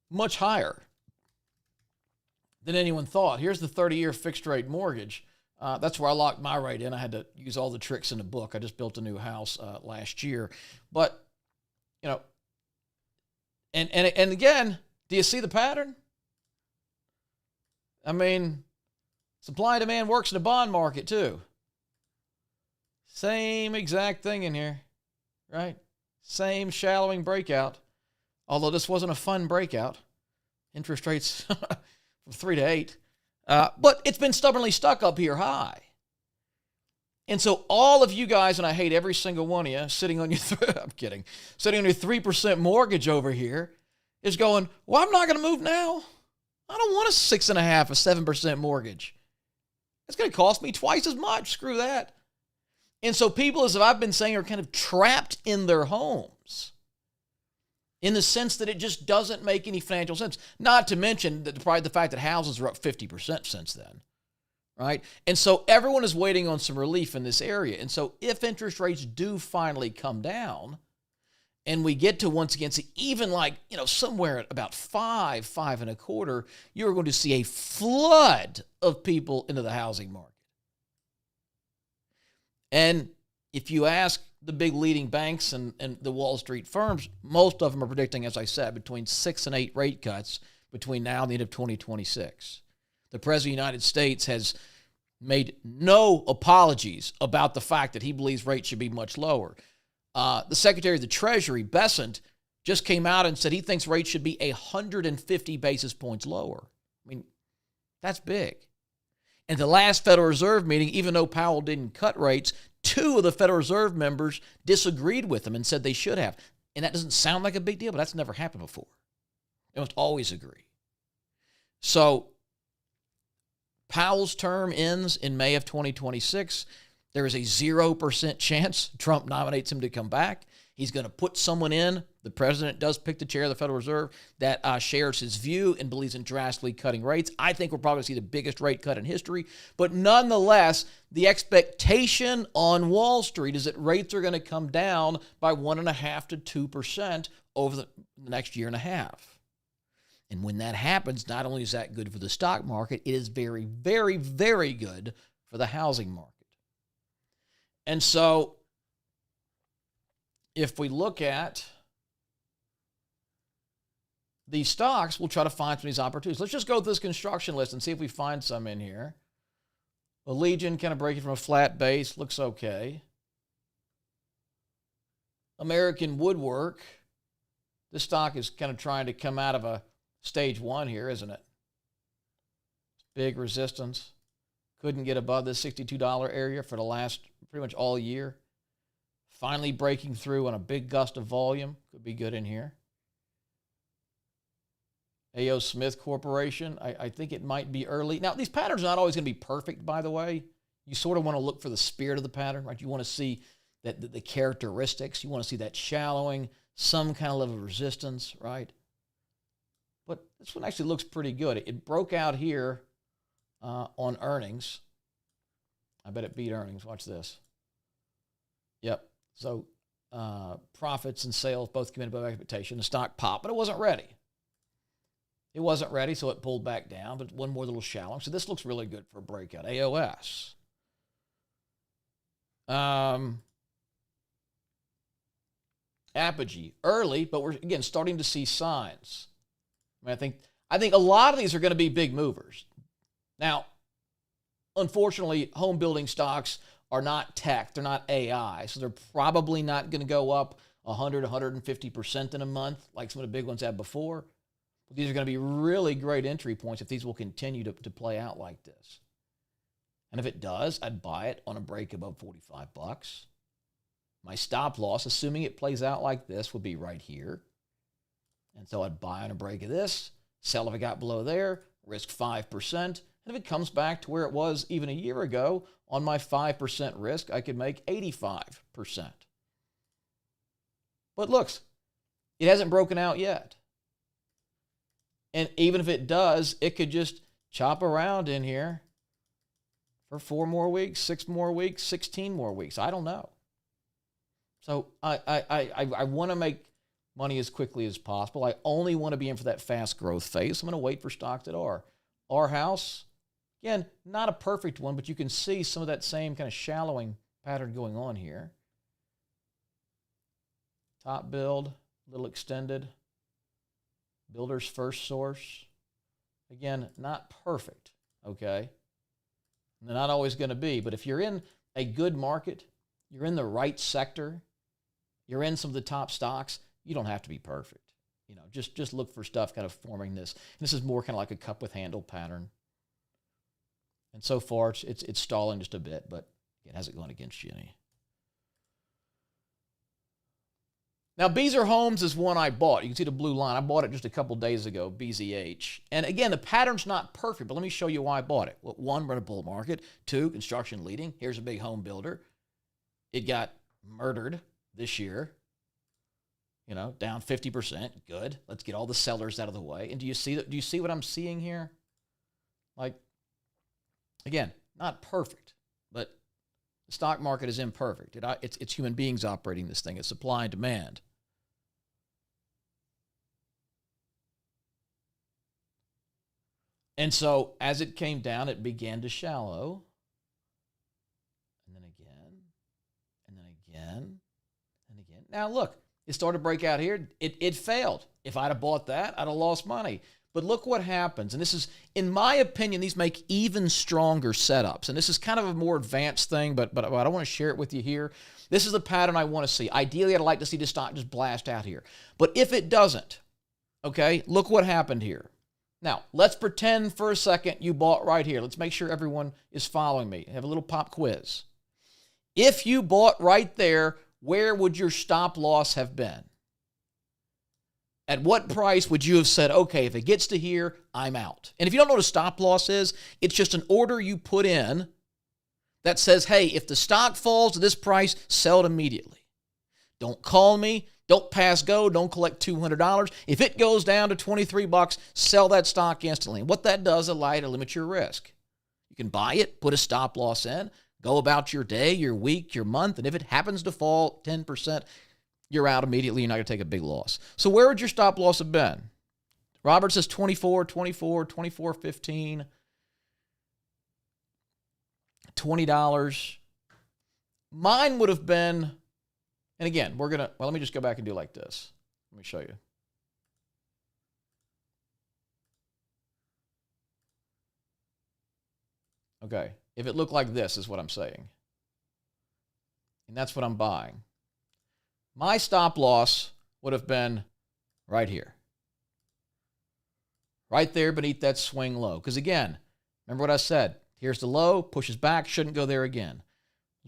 much higher than anyone thought. Here's the 30-year fixed-rate mortgage. That's where I locked my rate in. I had to use all the tricks in the book. I just built a new house last year. But, and again, do you see the pattern? I mean, supply and demand works in the bond market too. Same exact thing in here, right? Same shallowing breakout. Although this wasn't a fun breakout. Interest rates from 3 to 8. But it's been stubbornly stuck up here high. And so all of you guys, and I hate every single one of you, sitting on your 3% mortgage over here, is going, well, I'm not going to move now. I don't want a 6.5%, a 7% mortgage. It's going to cost me twice as much. Screw that. And so people, as I've been saying, are kind of trapped in their homes, in the sense that it just doesn't make any financial sense. Not to mention that probably the fact that houses are up 50% since then, right? And so everyone is waiting on some relief in this area. And so if interest rates do finally come down, and we get to once again see even somewhere at about 5.25, you're going to see a flood of people into the housing market. And if you ask the big leading banks and the Wall Street firms, most of them are predicting, as I said, between 6 and 8 rate cuts between now and the end of 2026. The President of the United States has made no apologies about the fact that he believes rates should be much lower. The Secretary of the Treasury, Bessent, just came out and said he thinks rates should be 150 basis points lower. I mean, that's big. And the last Federal Reserve meeting, even though Powell didn't cut rates, 2 of the Federal Reserve members disagreed with him and said they should have. And that doesn't sound like a big deal, but that's never happened before. They must always agree. So Powell's term ends in May of 2026. There is a 0% chance Trump nominates him to come back. He's going to put someone in. The president does pick the chair of the Federal Reserve that shares his view and believes in drastically cutting rates. I think we're probably going to see the biggest rate cut in history. But nonetheless, the expectation on Wall Street is that rates are going to come down by 1.5% to 2% over the next year and a half. And when that happens, not only is that good for the stock market, it is very, very, very good for the housing market. And so if we look at these stocks, we'll try to find some of these opportunities. Let's just go through this construction list and see if we find some in here. Allegiant kind of breaking from a flat base, looks okay. American Woodwork, this stock is kind of trying to come out of a stage 1 here, isn't it? Big resistance. Couldn't get above the $62 area for the last pretty much all year. Finally breaking through on a big gust of volume. Could be good in here. A.O. Smith Corporation, I think it might be early. Now, these patterns are not always going to be perfect, by the way. You sort of want to look for the spirit of the pattern, right? You want to see that the characteristics. You want to see that shallowing, some kind of level of resistance, right? But this one actually looks pretty good. It broke out here on earnings. I bet it beat earnings. Watch this. Yep. So profits and sales both came in above expectation. The stock popped, but it wasn't ready. It wasn't ready, so it pulled back down, but one more little shallow. So this looks really good for a breakout. AOS. Apogee. Early, but we're, again, starting to see signs. I mean, I think a lot of these are going to be big movers. Now, unfortunately, home building stocks are not tech. They're not AI. So they're probably not going to go up 100, 150% in a month like some of the big ones have before. But these are going to be really great entry points if these will continue to play out like this. And if it does, I'd buy it on a break above 45 bucks. My stop loss, assuming it plays out like this, would be right here. And so I'd buy on a break of this, sell if it got below there, risk 5%. And if it comes back to where it was even a year ago, on my 5% risk, I could make 85%. But look, it hasn't broken out yet. And even if it does, it could just chop around in here for 4 more weeks, 6 more weeks, 16 more weeks. I don't know. So I want to make money as quickly as possible. I only want to be in for that fast growth phase. I'm going to wait for stocks that are. Our house, again, not a perfect one, but you can see some of that same kind of shallowing pattern going on here. Top build, a little extended. Builder's first source. Again, not perfect, okay? They're not always going to be, but if you're in a good market, you're in the right sector, you're in some of the top stocks, you don't have to be perfect. You know, just look for stuff kind of forming this. And this is more kind of like a cup with handle pattern. And so far, it's stalling just a bit, but it hasn't gone against you any. Now, Beazer Homes is one I bought. You can see the blue line. I bought it just a couple days ago, BZH. And again, the pattern's not perfect, but let me show you why I bought it. Well, 1, we're in a bull market. 2, construction leading. Here's a big home builder. It got murdered this year. You know, down 50%. Good. Let's get all the sellers out of the way. And do you see what I'm seeing here? Like, again, not perfect, but the stock market is imperfect. It's human beings operating this thing. It's supply and demand. And so as it came down, it began to shallow. And then again, and then again, and again. Now look, it started to break out here. It failed. If I'd have bought that, I'd have lost money. But look what happens. And this is, in my opinion, these make even stronger setups. And this is kind of a more advanced thing, but I don't want to share it with you here. This is the pattern I want to see. Ideally, I'd like to see the stock just blast out here. But if it doesn't, okay, look what happened here. Now, let's pretend for a second you bought right here. Let's make sure everyone is following me. Have a little pop quiz. If you bought right there, where would your stop loss have been? At what price would you have said, okay, if it gets to here, I'm out? And if you don't know what a stop loss is, it's just an order you put in that says, hey, if the stock falls to this price, sell it immediately. Don't call me. Don't pass go. Don't collect $200. If it goes down to 23 bucks, sell that stock instantly. And what that does, allow you to limit your risk. You can buy it, put a stop loss in, go about your day, your week, your month, and if it happens to fall 10%, you're out immediately. You're not going to take a big loss. So where would your stop loss have been? Robert says 24, 24, 24, 15, $20. Mine would have been, and again, let me just go back and do like this. Let me show you. Okay, if it looked like this is what I'm saying. And that's what I'm buying. My stop loss would have been right here. Right there beneath that swing low. Because again, remember what I said. Here's the low, pushes back, shouldn't go there again.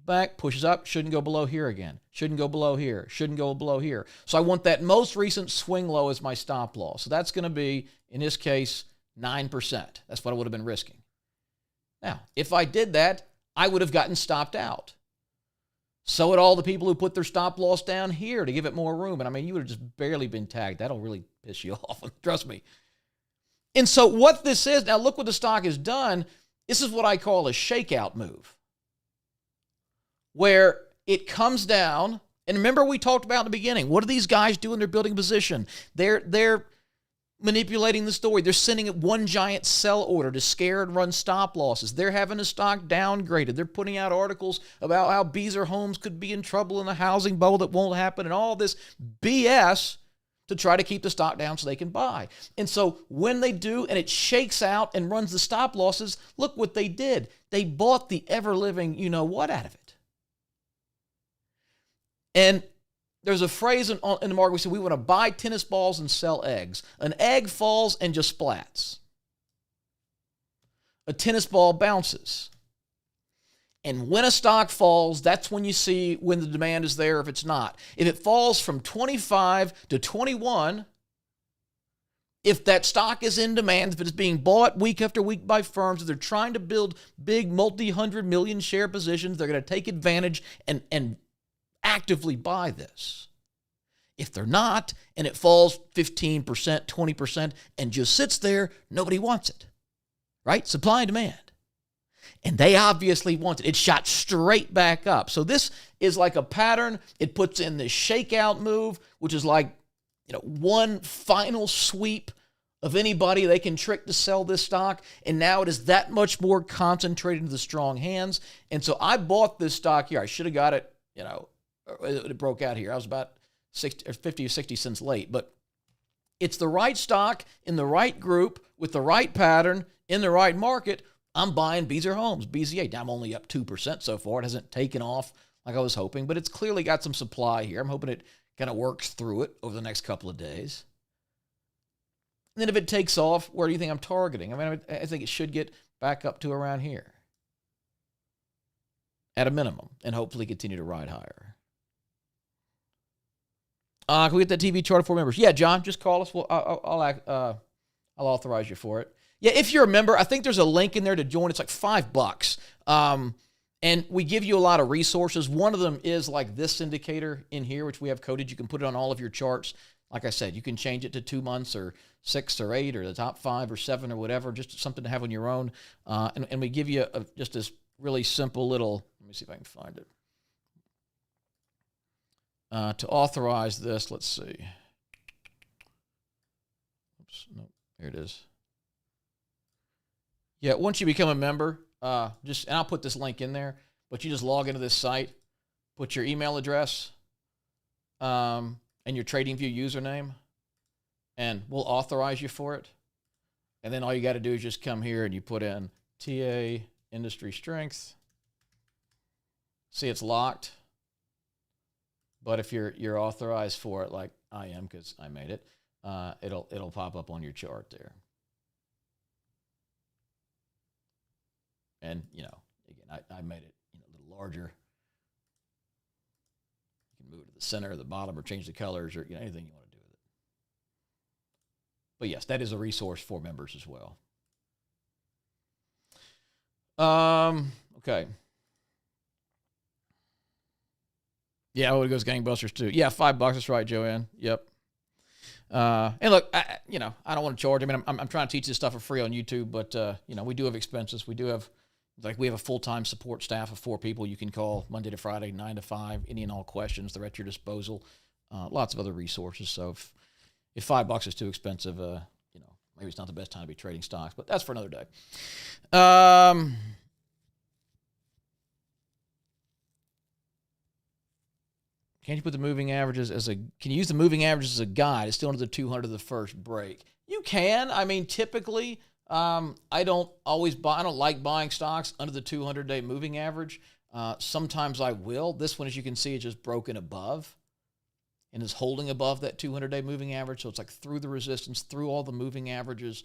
Back, pushes up, shouldn't go below here again. Shouldn't go below here. Shouldn't go below here. So I want that most recent swing low as my stop loss. So that's going to be, in this case, 9%. That's what I would have been risking. Now, if I did that, I would have gotten stopped out. So would all the people who put their stop loss down here to give it more room. And I mean, you would have just barely been tagged. That'll really piss you off. Trust me. And so what this is, now look what the stock has done. This is what I call a shakeout move, where it comes down. And remember, we talked about in the beginning, what do these guys do in their building position? They're manipulating the story. They're sending it one giant sell order to scare and run stop losses. They're having the stock downgraded. They're putting out articles about how Beazer Homes could be in trouble in the housing bubble that won't happen and all this BS to try to keep the stock down so they can buy. And so when they do and it shakes out and runs the stop losses, look what they did. They bought the ever-living you-know-what out of it. And there's a phrase in the market, we say we want to buy tennis balls and sell eggs. An egg falls and just splats. A tennis ball bounces. And when a stock falls, that's when you see when the demand is there, if it's not. If it falls from 25 to 21, if that stock is in demand, if it is being bought week after week by firms, if they're trying to build big multi-hundred million share positions, they're going to take advantage and actively buy this. If they're not, and it falls 15%, 20%, and just sits there, nobody wants it, right? Supply and demand. And they obviously want it. It shot straight back up. So this is like a pattern. It puts in this shakeout move, which is like, one final sweep of anybody they can trick to sell this stock. And now it is that much more concentrated into the strong hands. And so I bought this stock here. I should have got it, it broke out here. I was about 50 or 60 cents late, but it's the right stock in the right group with the right pattern in the right market. I'm buying Beazer Homes, BZA. Now I'm only up 2% so far. It hasn't taken off like I was hoping, but it's clearly got some supply here. I'm hoping it kind of works through it over the next couple of days. And then if it takes off, where do you think I'm targeting? I mean, I think it should get back up to around here at a minimum and hopefully continue to ride higher. Can we get that TV chart for members? Yeah, John, just call us. I'll authorize you for it. Yeah, if you're a member, I think there's a link in there to join. It's like $5. And we give you a lot of resources. One of them is like this indicator in here, which we have coded. You can put it on all of your charts. Like I said, you can change it to 2 months or 6 or 8 or the top 5 or 7 or whatever, just something to have on your own. And we give you just this really simple little, let me see if I can find it. To authorize this, let's see. Oops, no, here it is. Yeah, once you become a member, and I'll put this link in there, but you just log into this site, put your email address, and your TradingView username, and we'll authorize you for it. And then all you got to do is just come here and you put in TA industry strength. See, it's locked. But if you're authorized for it, like I am because I made it, it'll pop up on your chart there. And, again, I made it a little larger. You can move it to the center or the bottom or change the colors or anything you want to do with it. But, yes, that is a resource for members as well. Okay. Yeah, it goes gangbusters too. Yeah, $5. That's right, Joanne. Yep. And look, I don't want to charge. I mean, I'm trying to teach this stuff for free on YouTube, but we do have expenses. We do have, we have a full-time support staff of 4 people you can call Monday to Friday, 9 to 5. Any and all questions, they're at your disposal. Lots of other resources. So if $5 is too expensive, maybe it's not the best time to be trading stocks, but that's for another day. Can you put the moving averages can you use the moving averages as a guide? It's still under the 200 of the first break. You can. I mean, typically, I don't like buying stocks under the 200-day moving average. Sometimes I will. This one, as you can see, is just broken above and is holding above that 200-day moving average. So it's like through the resistance, through all the moving averages.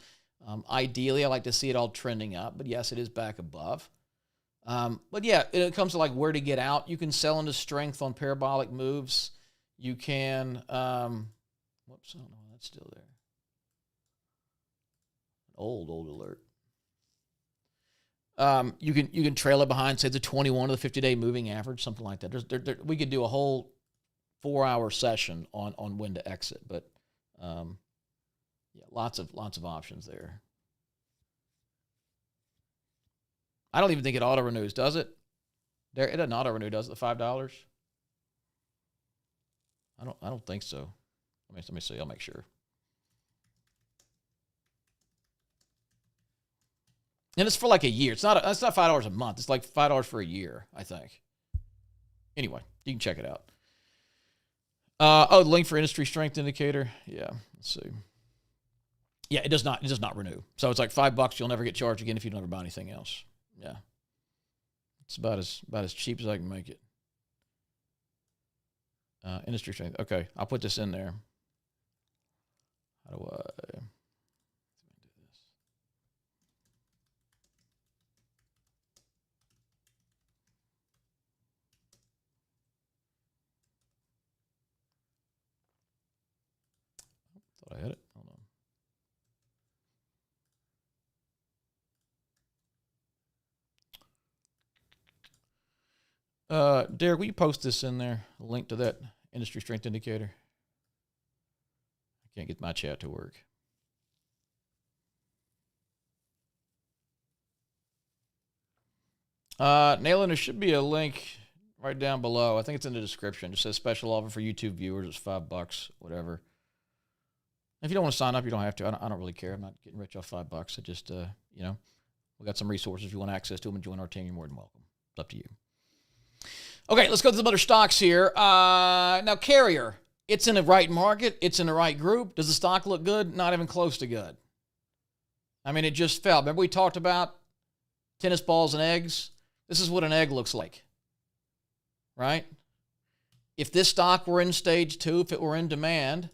Ideally, I like to see it all trending up, but yes, it is back above. But yeah, it comes to like where to get out. You can sell into strength on parabolic moves. You can, whoops, I don't know, that's still there. Old alert. You can trail it behind, say, the 21 or the 50-day moving average, something like that. We could do a whole 4-hour session on when to exit, but yeah, lots of options there. I don't even think it auto renews, does it? It doesn't auto renew, does it? The $5? I don't think so. Let me see. I'll make sure. And it's for like a year. It's not $5 a month. It's like $5 for a year, I think. Anyway, you can check it out. The link for industry strength indicator. Yeah, let's see. Yeah, it does not renew. So it's like $5. You'll never get charged again if you don't ever buy anything else. Yeah, it's about as cheap as I can make it. Industry strength. Okay, I'll put this in there. How do I do this? Thought I had it. Hold on. Derek, will you post this in there? A link to that industry strength indicator. I can't get my chat to work. Nayland, there should be a link right down below. I think it's in the description. It says special offer for YouTube viewers. It's $5, whatever. If you don't want to sign up, you don't have to. I don't really care. I'm not getting rich off $5. I just, we got some resources. If you want access to them and join our team, you're more than welcome. It's up to you. Okay, let's go to some other stocks here. Now, Carrier, it's in the right market. It's in the right group. Does the stock look good? Not even close to good. I mean, it just fell. Remember we talked about tennis balls and eggs? This is what an egg looks like, right? If this stock were in stage 2, if it were in demand,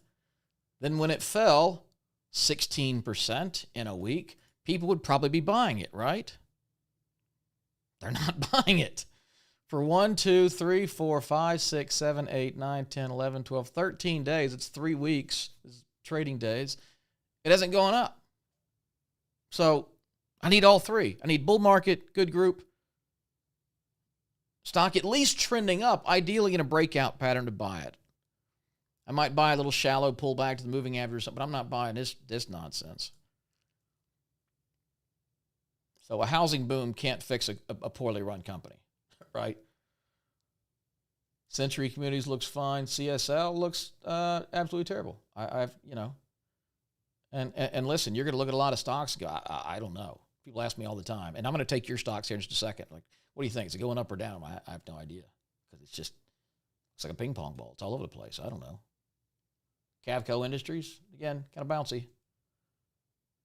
then when it fell 16% in a week, people would probably be buying it, right? They're not buying it. For 1, 2, 3, 4, 5, 6, 7, 8, 9, 10, 11, 12, 13 days, it's 3 weeks, trading days, it hasn't gone up. So I need all three. I need bull market, good group, stock at least trending up, ideally in a breakout pattern to buy it. I might buy a little shallow pullback to the moving average or something, but I'm not buying this nonsense. So a housing boom can't fix a poorly run company. Right? Century Communities looks fine. CSL looks absolutely terrible. And listen, you're going to look at a lot of stocks and go, I don't know. People ask me all the time. And I'm going to take your stocks here in just a second. Like, what do you think? Is it going up or down? I have no idea. Because it's like a ping pong ball. It's all over the place. I don't know. Cavco Industries, again, kind of bouncy.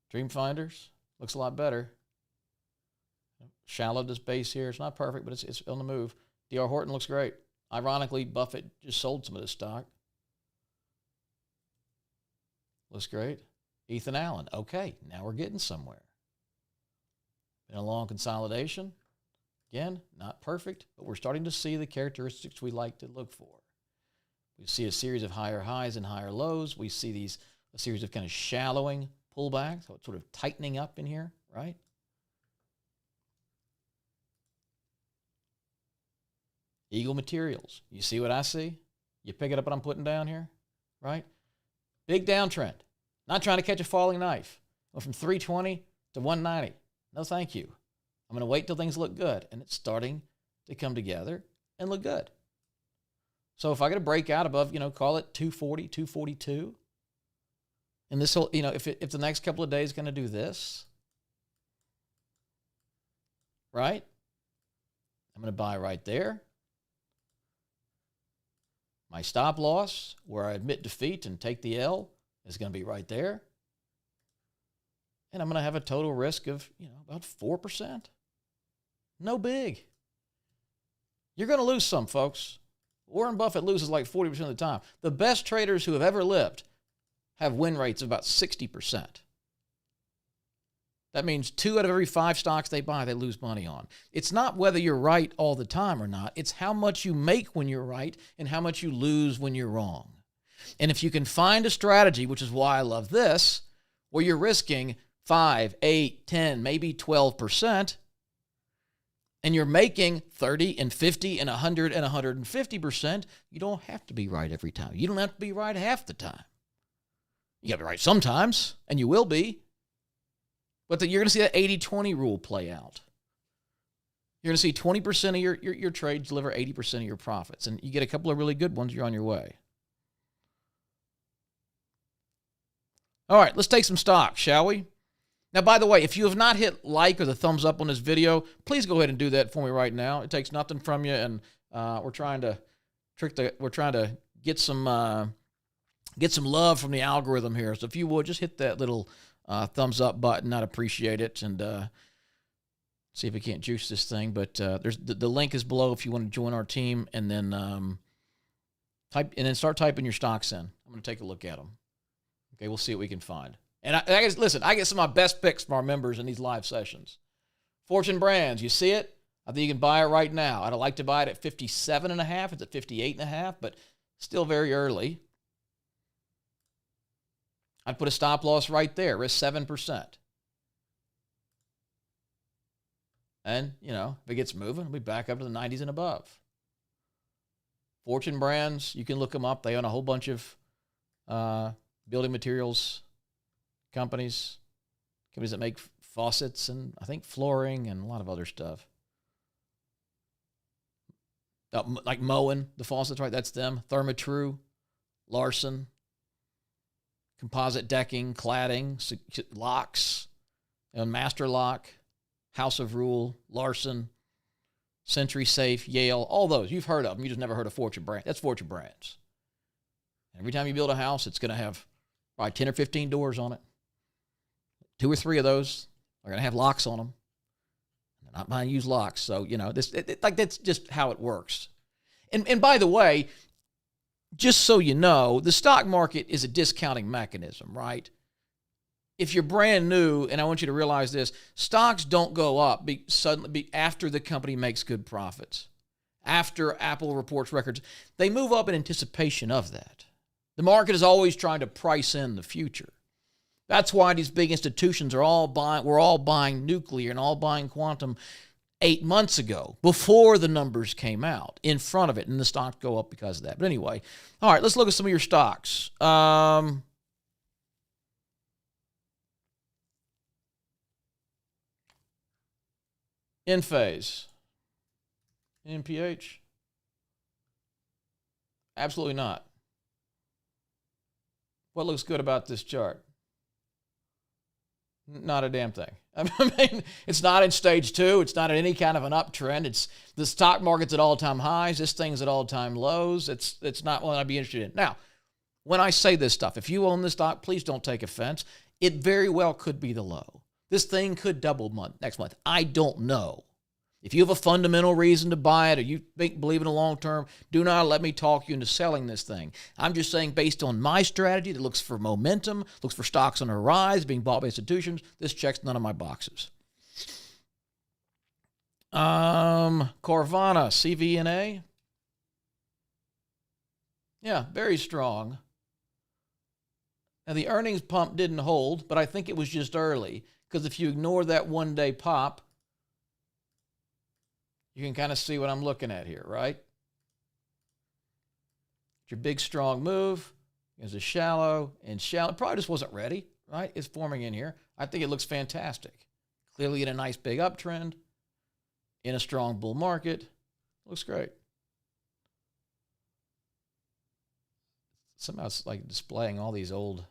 Dream Finders looks a lot better. Shallow this base here. It's not perfect, but it's on the move. D.R. Horton looks great. Ironically, Buffett just sold some of this stock. Looks great. Ethan Allen. Okay, now we're getting somewhere. Been a long consolidation. Again, not perfect, but we're starting to see the characteristics we like to look for. We see a series of higher highs and higher lows. We see a series of kind of shallowing pullbacks, so it's sort of tightening up in here, right? Eagle Materials. You see what I see? You pick it up what I'm putting down here, right? Big downtrend. Not trying to catch a falling knife. Went from 320 to 190. No, thank you. I'm going to wait till things look good. And it's starting to come together and look good. So if I get a breakout above, call it 240, 242, and this will, if the next couple of days is going to do this, right? I'm going to buy right there. My stop loss, where I admit defeat and take the L, is going to be right there. And I'm going to have a total risk of, about 4%. No big. You're going to lose some, folks. Warren Buffett loses like 40% of the time. The best traders who have ever lived have win rates of about 60%. That means 2 out of every 5 stocks they buy, they lose money on. It's not whether you're right all the time or not. It's how much you make when you're right and how much you lose when you're wrong. And if you can find a strategy, which is why I love this, where you're risking 5, 8, 10, maybe 12%, and you're making 30 and 50 and 100 and 150%, you don't have to be right every time. You don't have to be right half the time. You got to be right sometimes, and you will be. But you're going to see that 80-20 rule play out. You're going to see 20% of your trades deliver 80% of your profits. And you get a couple of really good ones, you're on your way. All right, let's take some stock, shall we? Now, by the way, if you have not hit like or the thumbs up on this video, please go ahead and do that for me right now. It takes nothing from you, and we're trying to get some love from the algorithm here. So if you would, just hit that little thumbs up button. I'd appreciate it, and see if we can't juice this thing. But there's the link is below if you want to join our team, and then start typing your stocks in. I'm going to take a look at them. Okay, we'll see what we can find. And listen, I get some of my best picks from our members in these live sessions. Fortune Brands, you see it? I think you can buy it right now. I'd like to buy it at 57.5. It's at 58.5, but still very early. I'd put a stop loss right there, risk 7%. And, if it gets moving, we'll be back up to the 90s and above. Fortune Brands, you can look them up. They own a whole bunch of building materials companies that make faucets and I think flooring and a lot of other stuff. Like Moen, the faucets, right? That's them. Therma-Tru, Larson, composite decking, cladding, locks, Master Lock, House of Rule, Larson, Century Safe, Yale, all those. You've heard of them. You just never heard of Fortune Brands. That's Fortune Brands. Every time you build a house, it's going to have probably 10 or 15 doors on it. 2 or 3 of those are going to have locks on them. They're not buying used locks. So, that's just how it works. And by the way, just so you know, the stock market is a discounting mechanism, right? If you're brand new, and I want you to realize this, stocks don't go up suddenly after the company makes good profits. After Apple reports records, they move up in anticipation of that. The market is always trying to price in the future. That's why these big institutions we're all buying nuclear and all buying quantum 8 months ago, before the numbers came out, in front of it, and the stocks go up because of that. But anyway, all right, let's look at some of your stocks. Enphase. NPH? Absolutely not. What looks good about this chart? Not a damn thing. I mean, it's not in stage 2. It's not in any kind of an uptrend. It's the stock market's at all-time highs. This thing's at all-time lows. It's not one I'd be interested in. Now, when I say this stuff, if you own this stock, please don't take offense. It very well could be the low. This thing could double next month. I don't know. If you have a fundamental reason to buy it or you believe in the long term, do not let me talk you into selling this thing. I'm just saying, based on my strategy that looks for momentum, looks for stocks on a rise, being bought by institutions, this checks none of my boxes. Carvana, CVNA. Yeah, very strong. Now, the earnings pump didn't hold, but I think it was just early, because if you ignore that one-day pop, you can kind of see what I'm looking at here, right? Your big, strong move is a shallow. It probably just wasn't ready, right? It's forming in here. I think it looks fantastic. Clearly in a nice big uptrend, in a strong bull market. Looks great. Somehow it's like displaying all these old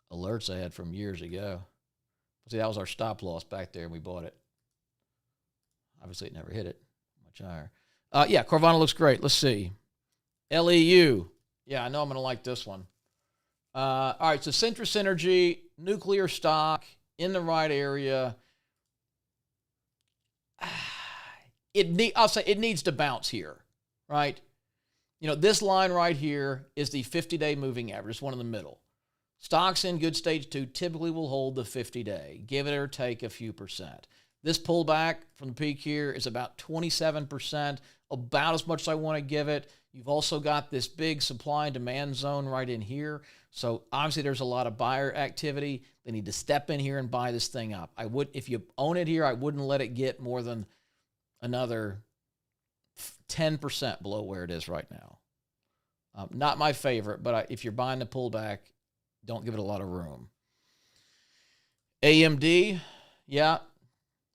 alerts I had from years ago. See, that was our stop loss back there, and we bought it. Obviously, it never hit it. Much higher. Yeah, Carvana looks great. Let's see. LEU. Yeah, I know I'm going to like this one. All right, so Centrus Energy, nuclear stock, in the right area. I'll say it needs to bounce here, right? This line right here is the 50-day moving average, one in the middle. Stocks in good stage 2 typically will hold the 50-day, give it or take a few percent. This pullback from the peak here is about 27%, about as much as I want to give it. You've also got this big supply and demand zone right in here. So obviously there's a lot of buyer activity. They need to step in here and buy this thing up. If you own it here, I wouldn't let it get more than another 10% below where it is right now. Not my favorite, but if you're buying the pullback, don't give it a lot of room. AMD, yeah.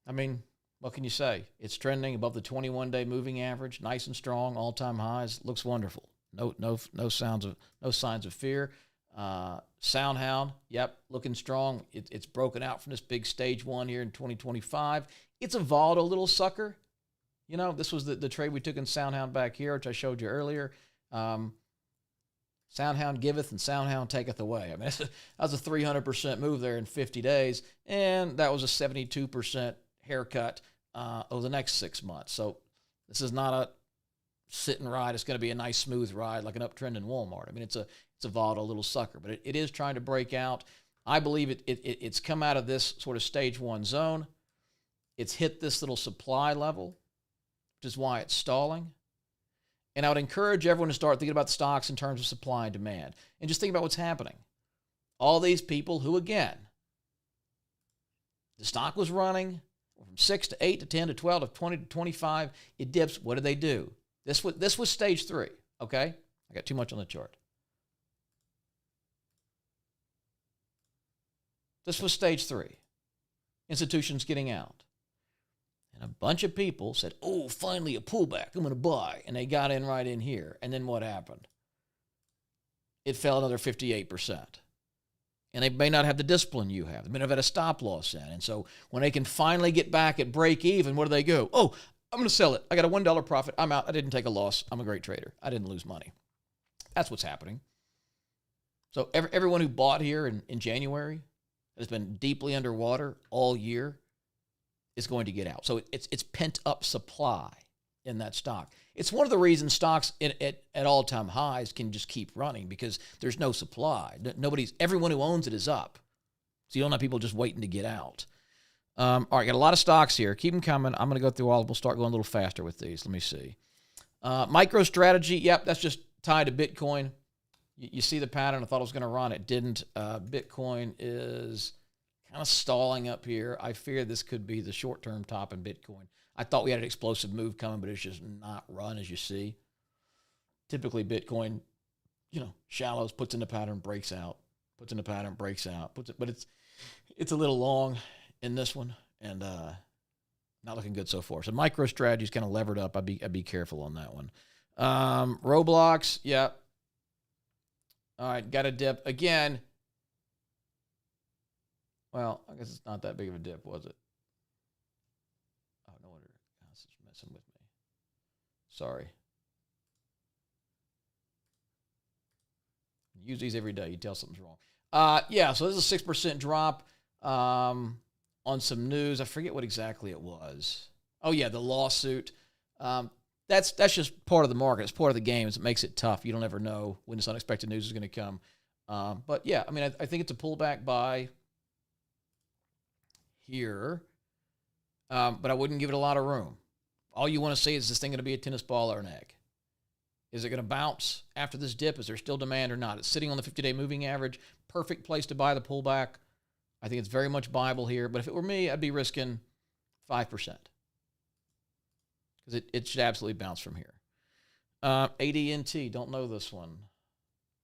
I mean, What can you say? It's trending above the 21-day moving average, nice and strong, all-time highs. Looks wonderful. No signs of fear. Soundhound, yep, looking strong. It's broken out from this big stage one here in 2025. It's a volatile little sucker. You know, this was the trade we took in Soundhound back here, which I showed you earlier. Soundhound giveth and Soundhound taketh away. I mean, that was a 300% move there in 50 days, and that was a 72% haircut over the next 6 months. So this is not a sit and ride. It's going to be a nice smooth ride like an uptrend in Walmart. I mean, it's a volatile little sucker, but it is trying to break out. I believe it's come out of this sort of stage one zone. It's hit this little supply level, which is why it's stalling. And I would encourage everyone to start thinking about the stocks in terms of supply and demand. And just think about what's happening. All these people who, again, the stock was running from 6 to 8 to 10 to 12 to 20 to 25. It dips. What did they do? This was stage 3, okay? I got too much on the chart. This was stage 3. Institutions getting out. And a bunch of people said, oh, finally a pullback. I'm going to buy. And they got in right in here. And then what happened? It fell another 58%. And they may not have the discipline you have. They may not have had a stop loss in. And so when they can finally get back at break even, what do they go? Oh, I'm going to sell it. I got a $1 profit. I'm out. I didn't take a loss. I'm a great trader. I didn't lose money. That's what's happening. So everyone who bought here in January has been deeply underwater all year is going to get out. So it's pent up supply in that stock. It's one of the reasons stocks at all-time highs can just keep running because there's no supply. Everyone who owns it is up. So you don't have people just waiting to get out. All right, got a lot of stocks here. Keep them coming. I'm going to go through all. We'll start going a little faster with these. Let me see. MicroStrategy, yep, that's just tied to Bitcoin. You see the pattern. I thought it was going to run. It didn't. Bitcoin is kind of stalling up here. I fear this could be the short-term top in Bitcoin. I thought we had an explosive move coming, but it's just not run, as you see. Typically, Bitcoin, shallows, puts in the pattern, breaks out, puts in the pattern, breaks out. But it's a little long in this one, and not looking good so far. So MicroStrategy is kind of levered up. I'd be careful on that one. Roblox, yeah. All right, got a dip again. Well, I guess it's not that big of a dip, was it? Oh, no wonder. This is messing with me. Sorry. Use these every day. You tell something's wrong. Yeah, so this is a 6% drop on some news. I forget what exactly it was. Oh, yeah, the lawsuit. That's just part of the market. It's part of the game. It makes it tough. You don't ever know when this unexpected news is going to come. But, yeah, I mean, I think it's a pullback buy here, but I wouldn't give it a lot of room. All you want to see is this thing going to be a tennis ball or an egg? Is it going to bounce after this dip? Is there still demand or not? It's sitting on the 50-day moving average. Perfect place to buy the pullback. I think it's very much viable here, but if it were me, I'd be risking 5% because it should absolutely bounce from here. AD&T, don't know this one.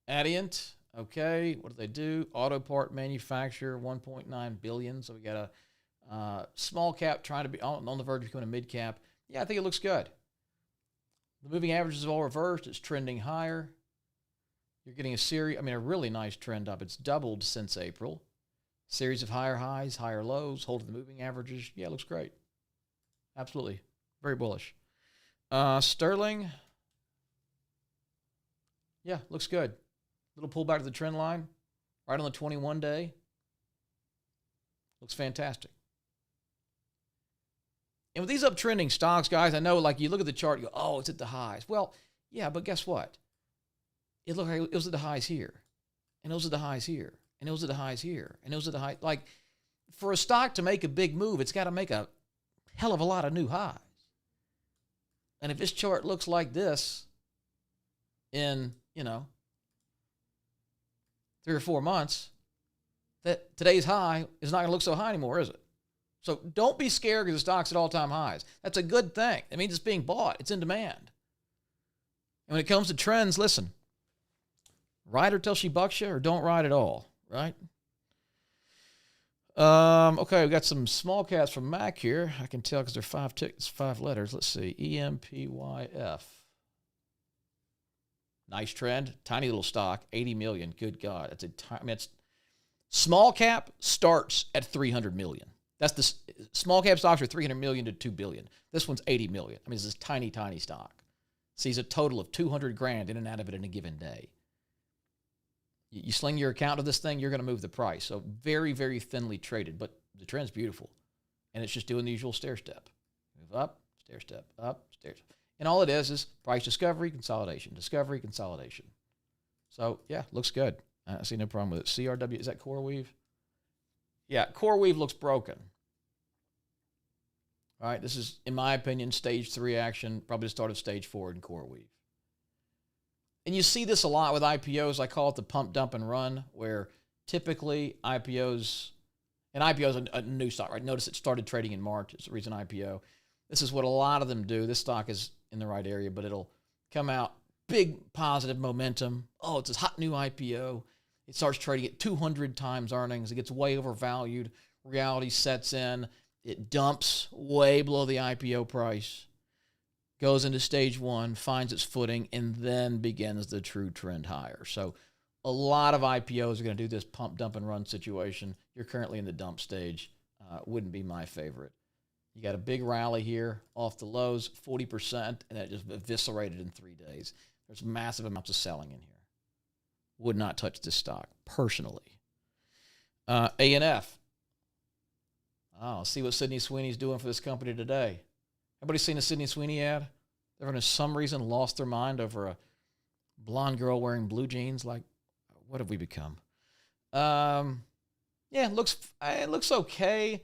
Adient, okay, what do they do? Auto part manufacturer, $1.9 billion. So we got a small cap trying to be on the verge of becoming a mid cap. Yeah, I think it looks good. The moving averages is all reversed. It's trending higher. You're getting a really nice trend up. It's doubled since April. Series of higher highs, higher lows, holding the moving averages. Yeah, it looks great. Absolutely. Very bullish. Sterling. Yeah, looks good. Little pullback to the trend line. Right on the 21-day. Looks fantastic. And with these uptrending stocks, guys, I know, like, you look at the chart, you go, oh, it's at the highs. Well, yeah, but guess what? It looked like it was at the highs here. And it was at the highs here. And it was at the highs here. And it was at the high. Like, for a stock to make a big move, it's got to make a hell of a lot of new highs. And if this chart looks like this in, 3 or 4 months, that today's high is not going to look so high anymore, is it? So don't be scared because the stock's at all-time highs. That's a good thing. It means it's being bought. It's in demand. And when it comes to trends, listen, ride her till she bucks you or don't ride at all, right? Okay, we got some small caps from Mac here. I can tell because they're 5 letters. Let's see. EMPYF. Nice trend. Tiny little stock. 80 million. Good God. It's small cap starts at 300 million. That's the small cap stocks are 300 million to 2 billion. This one's 80 million. I mean, it's this tiny, tiny stock. Sees a total of 200 grand in and out of it in a given day. You sling your account to this thing, you're going to move the price. So very, very thinly traded, but the trend's beautiful. And it's just doing the usual stair step. Move up, stair step, up, stair step. And all it is price discovery, consolidation, discovery, consolidation. So, yeah, looks good. I see no problem with it. CRW, is that Core Weave? Yeah, Core Weave looks broken. All right, this is, in my opinion, stage 3 action, probably the start of stage 4 in Core Weave. And you see this a lot with IPOs. I call it the pump, dump, and run, where typically IPOs, and IPO is a new stock, right? Notice it started trading in March. It's the reason IPO. This is what a lot of them do. This stock is in the right area, but it'll come out, big positive momentum. Oh, it's a hot new IPO. It starts trading at 200 times earnings. It gets way overvalued. Reality sets in. It dumps way below the IPO price, goes into stage 1, finds its footing, and then begins the true trend higher. So a lot of IPOs are going to do this pump, dump, and run situation. You're currently in the dump stage. Wouldn't be my favorite. You got a big rally here off the lows, 40%, and that just eviscerated in 3 days. There's massive amounts of selling in here. Would not touch this stock, personally. A&F. Oh, see what Sydney Sweeney's doing for this company today. Everybody seen a Sydney Sweeney ad? Everyone, for some reason, lost their mind over a blonde girl wearing blue jeans. Like, what have we become? Yeah, it looks okay.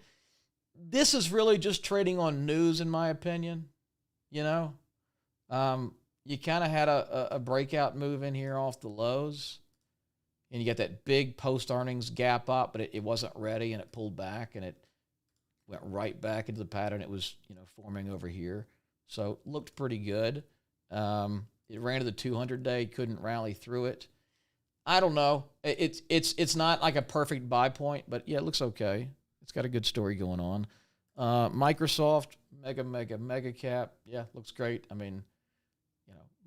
This is really just trading on news, in my opinion. You know, you kind of had a breakout move in here off the lows, and you got that big post-earnings gap up, but it wasn't ready, and it pulled back, and it went right back into the pattern it was, forming over here. So looked pretty good. It ran to the 200-day, couldn't rally through it. I don't know. It's not like a perfect buy point, but yeah, it looks okay. It's got a good story going on. Microsoft, mega cap. Yeah, looks great. I mean,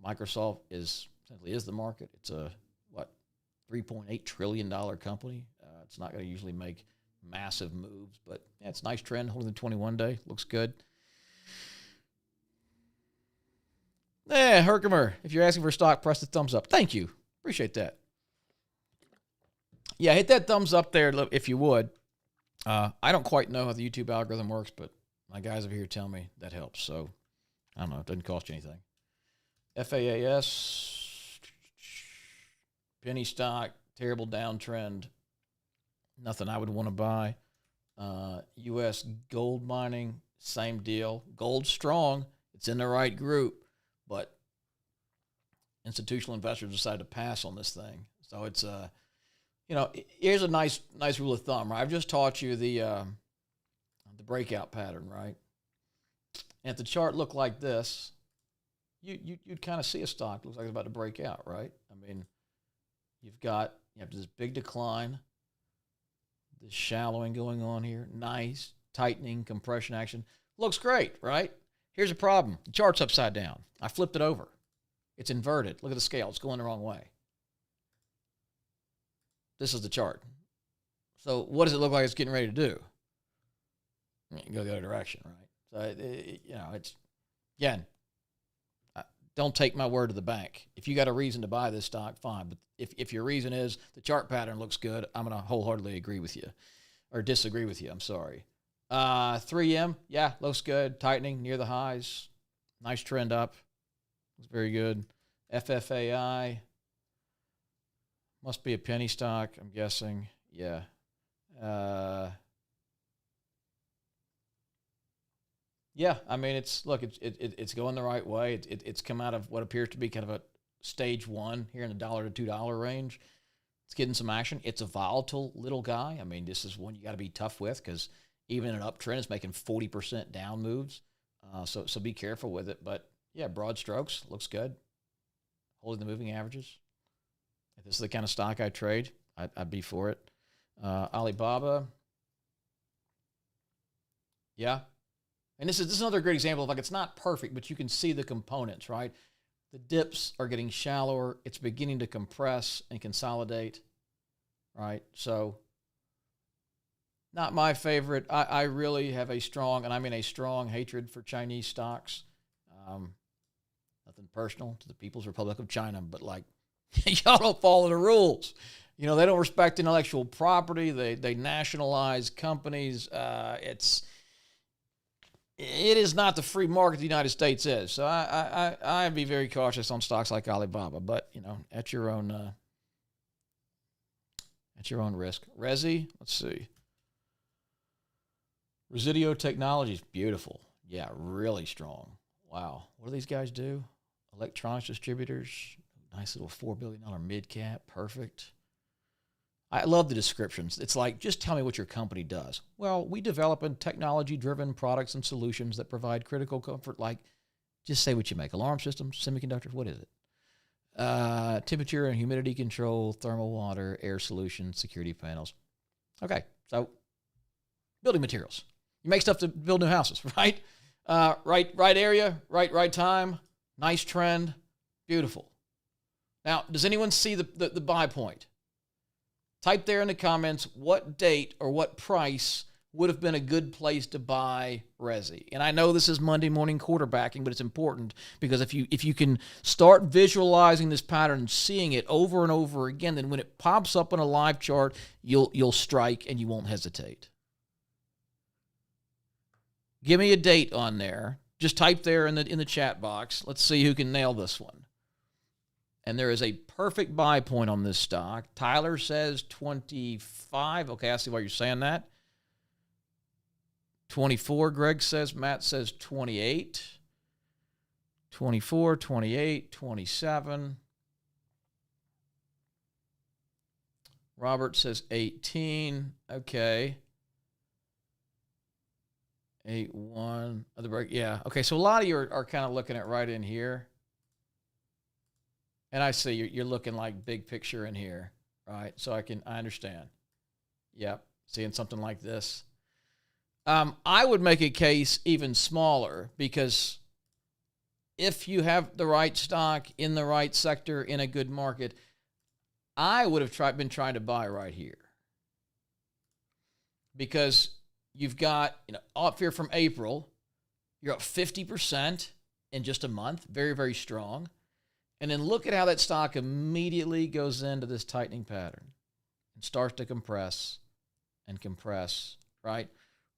Microsoft essentially is the market. It's a $3.8 trillion company. It's not going to usually make massive moves, but yeah, it's a nice trend holding the 21-day. Looks good. Yeah, Herkimer, if you're asking for a stock, press the thumbs up. Thank you. Appreciate that. Yeah, hit that thumbs up there if you would. I don't quite know how the YouTube algorithm works, but my guys over here tell me that helps. So, I don't know. It doesn't cost you anything. FAAS, penny stock, terrible downtrend. Nothing I would want to buy. U.S. gold mining, same deal. Gold's strong. It's in the right group, but institutional investors decided to pass on this thing. So it's here's a nice rule of thumb, right? I've just taught you the breakout pattern, right? And if the chart looked like this, you'd kind of see a stock looks like it's about to break out, right? I mean, you have this big decline, this shallowing going on here, nice tightening, compression action. Looks great, right? Here's a problem. The chart's upside down. I flipped it over. It's inverted. Look at the scale. It's going the wrong way. This is the chart. So what does it look like it's getting ready to do? Go the other direction, right? So, it's, again, don't take my word to the bank. If you got a reason to buy this stock, fine. But if your reason is the chart pattern looks good, I'm going to wholeheartedly agree with you. Or disagree with you, I'm sorry. 3M, yeah, looks good. Tightening near the highs. Nice trend up. Looks very good. FFAI. Must be a penny stock, I'm guessing. Yeah. Yeah, I mean, it's going the right way. It's come out of what appears to be kind of a stage 1 here in the $1 to $2 range. It's getting some action. It's a volatile little guy. I mean, this is one you got to be tough with because even in an uptrend, it's making 40% down moves. So be careful with it. But yeah, broad strokes, looks good. Holding the moving averages. If this is the kind of stock I trade, I'd be for it. Alibaba, Yeah. And this is another great example of, like, it's not perfect, but you can see the components, right? The dips are getting shallower. It's beginning to compress and consolidate, right? So not my favorite. I really have a strong, and I mean a strong hatred for Chinese stocks. Nothing personal to the People's Republic of China, but like, y'all don't follow the rules. You know, they don't respect intellectual property. They nationalize companies. It is not the free market the United States is. So I'd be very cautious on stocks like Alibaba, but you know, at your own risk. Resi, let's see. Residio Technologies, beautiful. Yeah, really strong. Wow. What do these guys do? Electronics distributors. Nice little $4 billion mid cap. Perfect. I love the descriptions. It's like, just tell me what your company does. Well, we develop technology-driven products and solutions that provide critical comfort, like, just say what you make. Alarm systems, semiconductors, what is it? Temperature and humidity control, thermal water, air solutions, security panels. Okay, so building materials. You make stuff to build new houses, right? Right area, right time, nice trend, beautiful. Now, does anyone see the buy point? Type there in the comments what date or what price would have been a good place to buy Resi. And I know this is Monday morning quarterbacking, but it's important because if you can start visualizing this pattern and seeing it over and over again, then when it pops up on a live chart, you'll strike and you won't hesitate. Give me a date on there. Just type there in the chat box. Let's see who can nail this one. And there is a perfect buy point on this stock. Tyler says 25. Okay, I see why you're saying that. 24, Greg says. Matt says 28. 24, 28, 27. Robert says 18. Okay. 8-1. Other break. Yeah. Okay, so a lot of you are kind of looking at right in here. And I see you're looking like big picture in here, right? So I understand. Yep, seeing something like this. I would make a case even smaller because if you have the right stock in the right sector in a good market, I would have been trying to buy right here because you've got up here from April, you're up 50% in just a month, very, very strong. And then look at how that stock immediately goes into this tightening pattern and starts to compress and compress, right?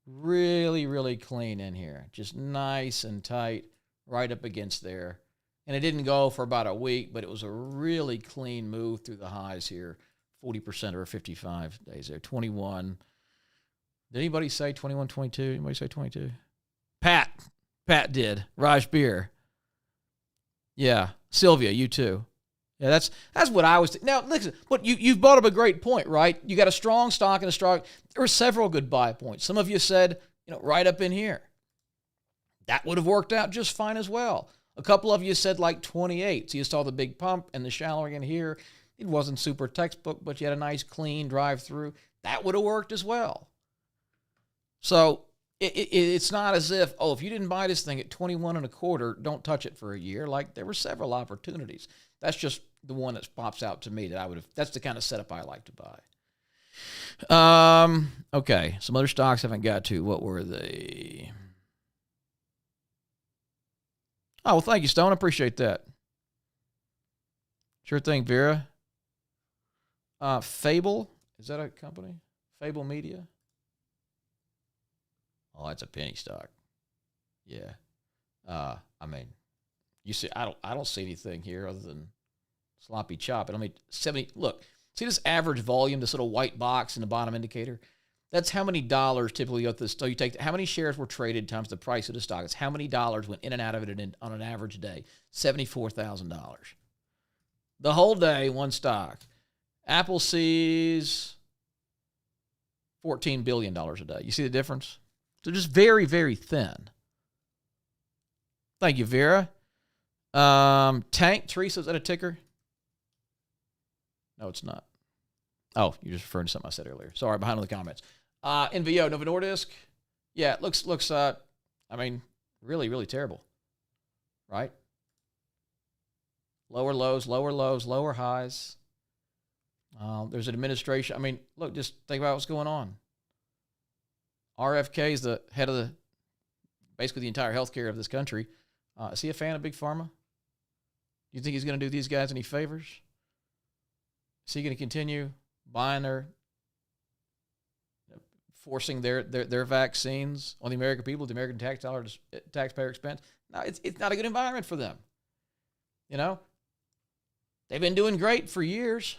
Really, really clean in here. Just nice and tight right up against there. And it didn't go for about a week, but it was a really clean move through the highs here. 40% over 55 days there. 21. Did anybody say 21, 22? Anybody say 22? Pat did. Raj Beer. Yeah. Sylvia, you too. Yeah, that's what I was. Now, listen, but you've brought up a great point, right? You got a strong stock and a strong. There were several good buy points. Some of you said, right up in here. That would have worked out just fine as well. A couple of you said like 28. So you saw the big pump and the shallowing in here. It wasn't super textbook, but you had a nice clean drive through. That would have worked as well. So it's not as if, if you didn't buy this thing at 21 and a quarter, don't touch it for a year. Like, there were several opportunities. That's just the one that pops out to me that I would have. That's the kind of setup I like to buy. Okay, some other stocks I haven't got to. What were they? Oh, well, thank you, Stone. I appreciate that. Sure thing, Vera. Fable, is that a company? Fable Media. Oh, that's a penny stock. Yeah. I mean, you see, I don't see anything here other than sloppy chop. And I mean, 70. Look, see this average volume, this little white box in the bottom indicator. That's how many dollars typically go through. So you take how many shares were traded times the price of the stock. It's how many dollars went in and out of it on an average day. $74,000. The whole day, one stock. Apple sees $14 billion a day. You see the difference? They're just very, very thin. Thank you, Vera. Tank, Teresa, is that a ticker? No, it's not. Oh, you're just referring to something I said earlier. Sorry, behind on the comments. NVO, Novo Nordisk. Yeah, it looks. I mean, really, really terrible, right? Lower lows, lower lows, lower highs. There's an administration. I mean, look, just think about what's going on. RFK is the head of basically the entire healthcare of this country. Is he a fan of Big Pharma? Do you think he's going to do these guys any favors? Is he going to continue buying forcing their vaccines on the American people at the American taxpayer expense? No, it's not a good environment for them. You know, they've been doing great for years,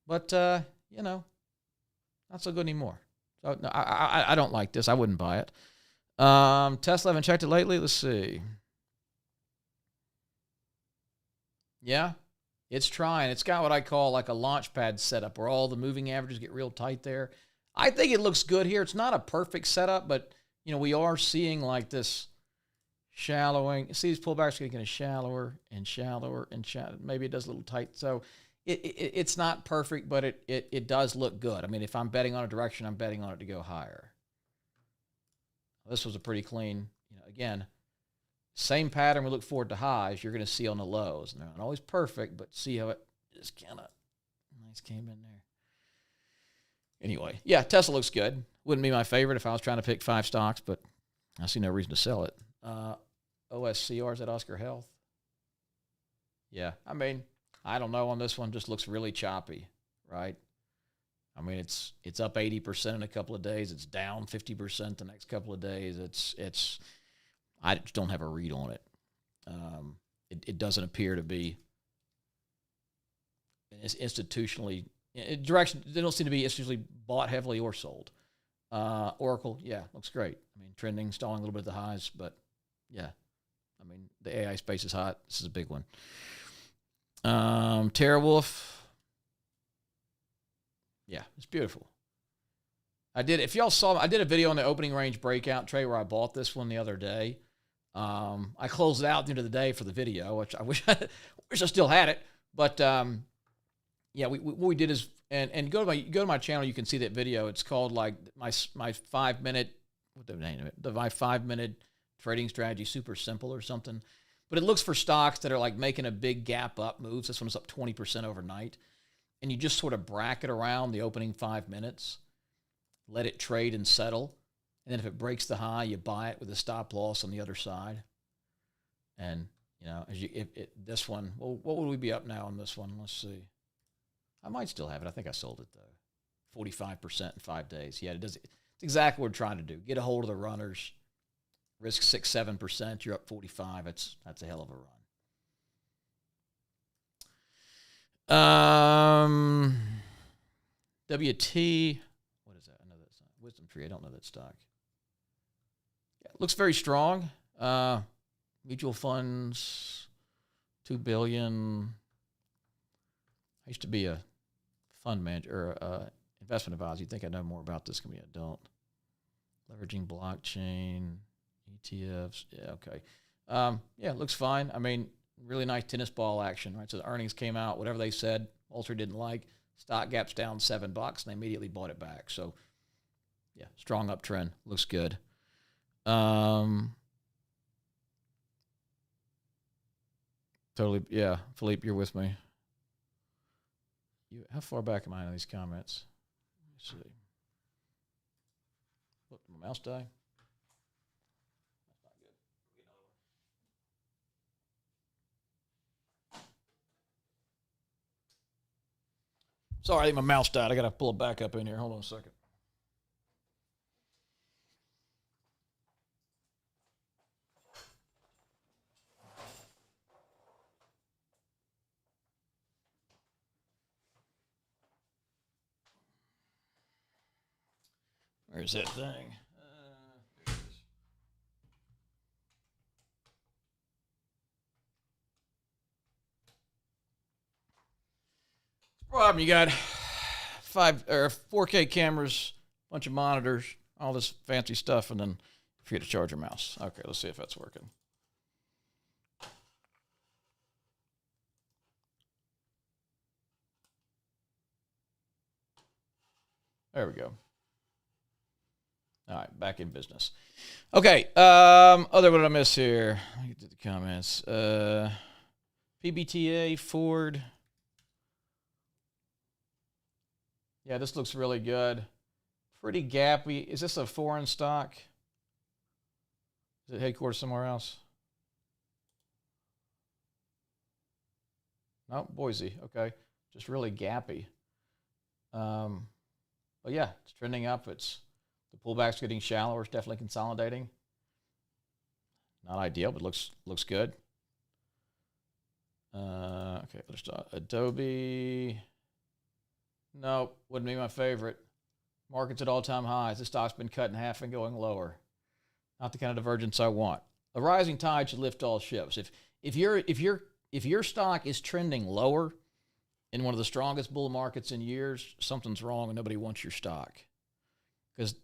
but you know, not so good anymore. So no, I don't like this. I wouldn't buy it. Tesla, haven't checked it lately. Let's see. Yeah, it's trying. It's got what I call like a launch pad setup where all the moving averages get real tight there. I think it looks good here. It's not a perfect setup, but you know, we are seeing like this shallowing. See, these pullbacks are getting shallower and shallower and shallower. Maybe it does a little tight. So it's not perfect, but it does look good. I mean, if I'm betting on a direction, I'm betting on it to go higher. This was a pretty clean, you know, again, same pattern we look forward to highs, you're going to see on the lows. They're not always perfect, but see how it just kind of nice came in there. Anyway, yeah, Tesla looks good. Wouldn't be my favorite if I was trying to pick 5 stocks, but I see no reason to sell it. OSCR, is that Oscar Health? Yeah, I mean, I don't know on this one. Just looks really choppy, right? I mean, it's up 80% in a couple of days. It's down 50% the next couple of days. I just don't have a read on it. It doesn't appear to be institutionally direction. They don't seem to be institutionally bought heavily or sold. Oracle, yeah, looks great. I mean, trending, stalling a little bit at the highs, but yeah, I mean, the AI space is hot. This is a big one. TeraWulf. Yeah, it's beautiful. If y'all saw, I did a video on the opening range breakout trade where I bought this one the other day. I closed it out at the end of the day for the video, which I wish I still had it. But yeah, what we did is, and go to my channel, you can see that video. It's called like my 5-minute, what the name of it? My 5-minute trading strategy, super simple or something. But it looks for stocks that are like making a big gap up moves. This one's up 20% overnight. And you just sort of bracket around the opening 5 minutes, let it trade and settle. And then if it breaks the high, you buy it with a stop loss on the other side. And, you know, this one, well, what would we be up now on this one? Let's see. I might still have it. I think I sold it, though. 45% in 5 days. Yeah, it's exactly what we're trying to do. Get a hold of the runners. Risk 6-7%. You're up 45. That's a hell of a run. WT, what is that? I know that's not Wisdom Tree. I don't know that stock. Yeah, it looks very strong. Mutual funds, $2 billion. I used to be a fund manager or investment advisor. You'd think I know more about this. Can be adult. Leveraging blockchain, ETFs. Yeah, okay. Yeah, it looks fine. I mean, really nice tennis ball action, right? So the earnings came out, whatever they said, Wall Street didn't like. Stock gap's down $7, and they immediately bought it back. So, yeah, strong uptrend. Looks good. Totally, yeah. Philippe, you're with me. How far back am I on these comments? Let's see. Look, did my mouse die? That's not good. Get another one. Sorry, I think my mouse died. I got to pull it back up in here. Hold on a second. Where's that thing? There it is. Problem, you got 4K cameras, bunch of monitors, all this fancy stuff, and then forget to charge your mouse. Okay, let's see if that's working. There we go. All right, back in business. Okay, other what did I miss here? Let me get to the comments. PBTA, Ford. Yeah, this looks really good. Pretty gappy. Is this a foreign stock? Is it headquartered somewhere else? No, Boise. Okay, just really gappy. But yeah, it's trending up. It's the pullback's getting shallower. It's definitely consolidating. Not ideal, but looks good. Okay, let's start. Adobe. No, wouldn't be my favorite. Market's at all-time highs. This stock's been cut in half and going lower. Not the kind of divergence I want. A rising tide should lift all ships. If your stock is trending lower in one of the strongest bull markets in years, something's wrong and nobody wants your stock. Because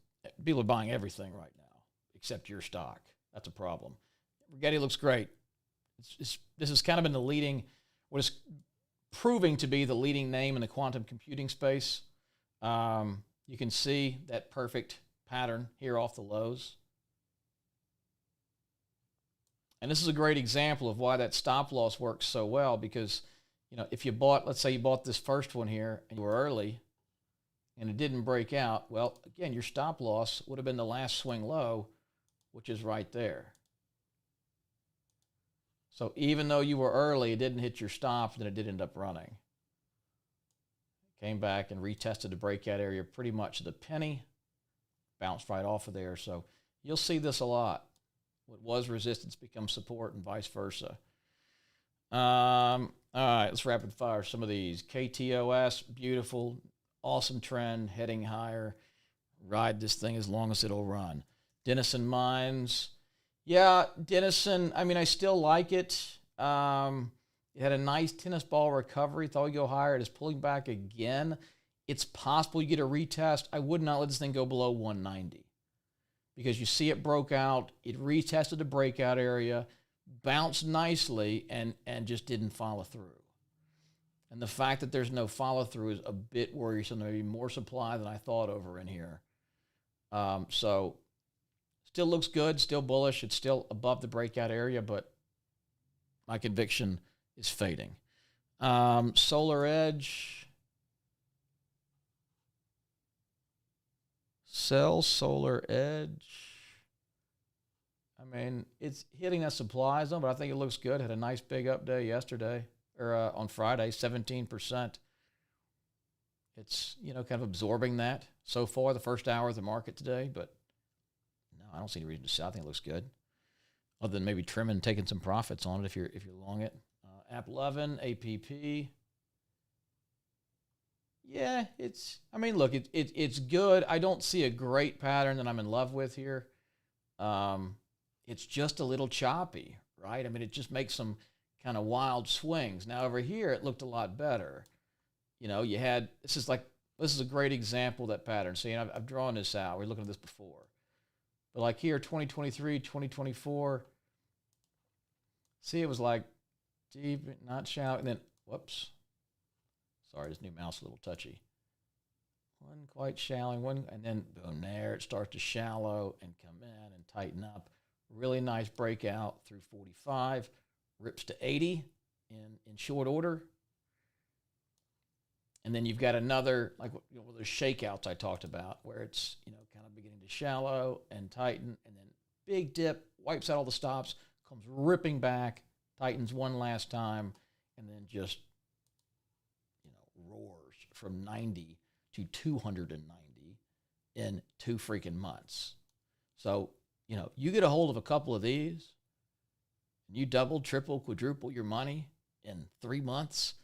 people are buying everything right now except your stock. That's a problem. Rigetti looks great. This has kind of been the leading, what is proving to be the leading name in the quantum computing space. You can see that perfect pattern here off the lows. And this is a great example of why that stop loss works so well, because if you bought, let's say you bought this first one here and you were early and it didn't break out, well, again, your stop loss would have been the last swing low, which is right there. So even though you were early, it didn't hit your stop, then it did end up running. Came back and retested the breakout area pretty much to the penny, bounced right off of there. So you'll see this a lot. What was resistance becomes support and vice versa. All right, let's rapid fire some of these. KTOS, beautiful, awesome trend, heading higher. Ride this thing as long as it'll run. Denison Mines. Yeah, Denison, I mean, I still like it. It had a nice tennis ball recovery. Thought we'd go higher. It is pulling back again. It's possible you get a retest. I would not let this thing go below 190 because you see it broke out. It retested the breakout area, bounced nicely, and just didn't follow through. And the fact that there's no follow through is a bit worrisome. There may be more supply than I thought over in here. So still looks good, still bullish. It's still above the breakout area, but my conviction is fading. Solar Edge. Sell Solar Edge. I mean, it's hitting that supply zone, but I think it looks good. Had a nice big up day yesterday, or on Friday, 17%. It's, kind of absorbing that so far, the first hour of the market today, but no, I don't see any reason to sell. I think it looks good, other than maybe trimming and taking some profits on it if you're long it. App 11, APP. Yeah, look, it's good. I don't see a great pattern that I'm in love with here. It's just a little choppy, right? I mean, it just makes some kind of wild swings. Now over here, it looked a lot better. You had, this is a great example of that pattern. So, I've drawn this out. We were looking at this before. But like here, 2023, 2024, see, it was like deep, not shallow, and then, whoops. Sorry, this new mouse is a little touchy. One quite shallow, one, and then boom, there it starts to shallow and come in and tighten up. Really nice breakout through 45, rips to 80 in short order. And then you've got another, like those shakeouts I talked about, where it's kind of beginning to shallow and tighten, and then big dip, wipes out all the stops, comes ripping back, tightens one last time, and then just roars from 90 to 290 in 2 freaking months. So, you get a hold of a couple of these, and you double, triple, quadruple your money in 3 months,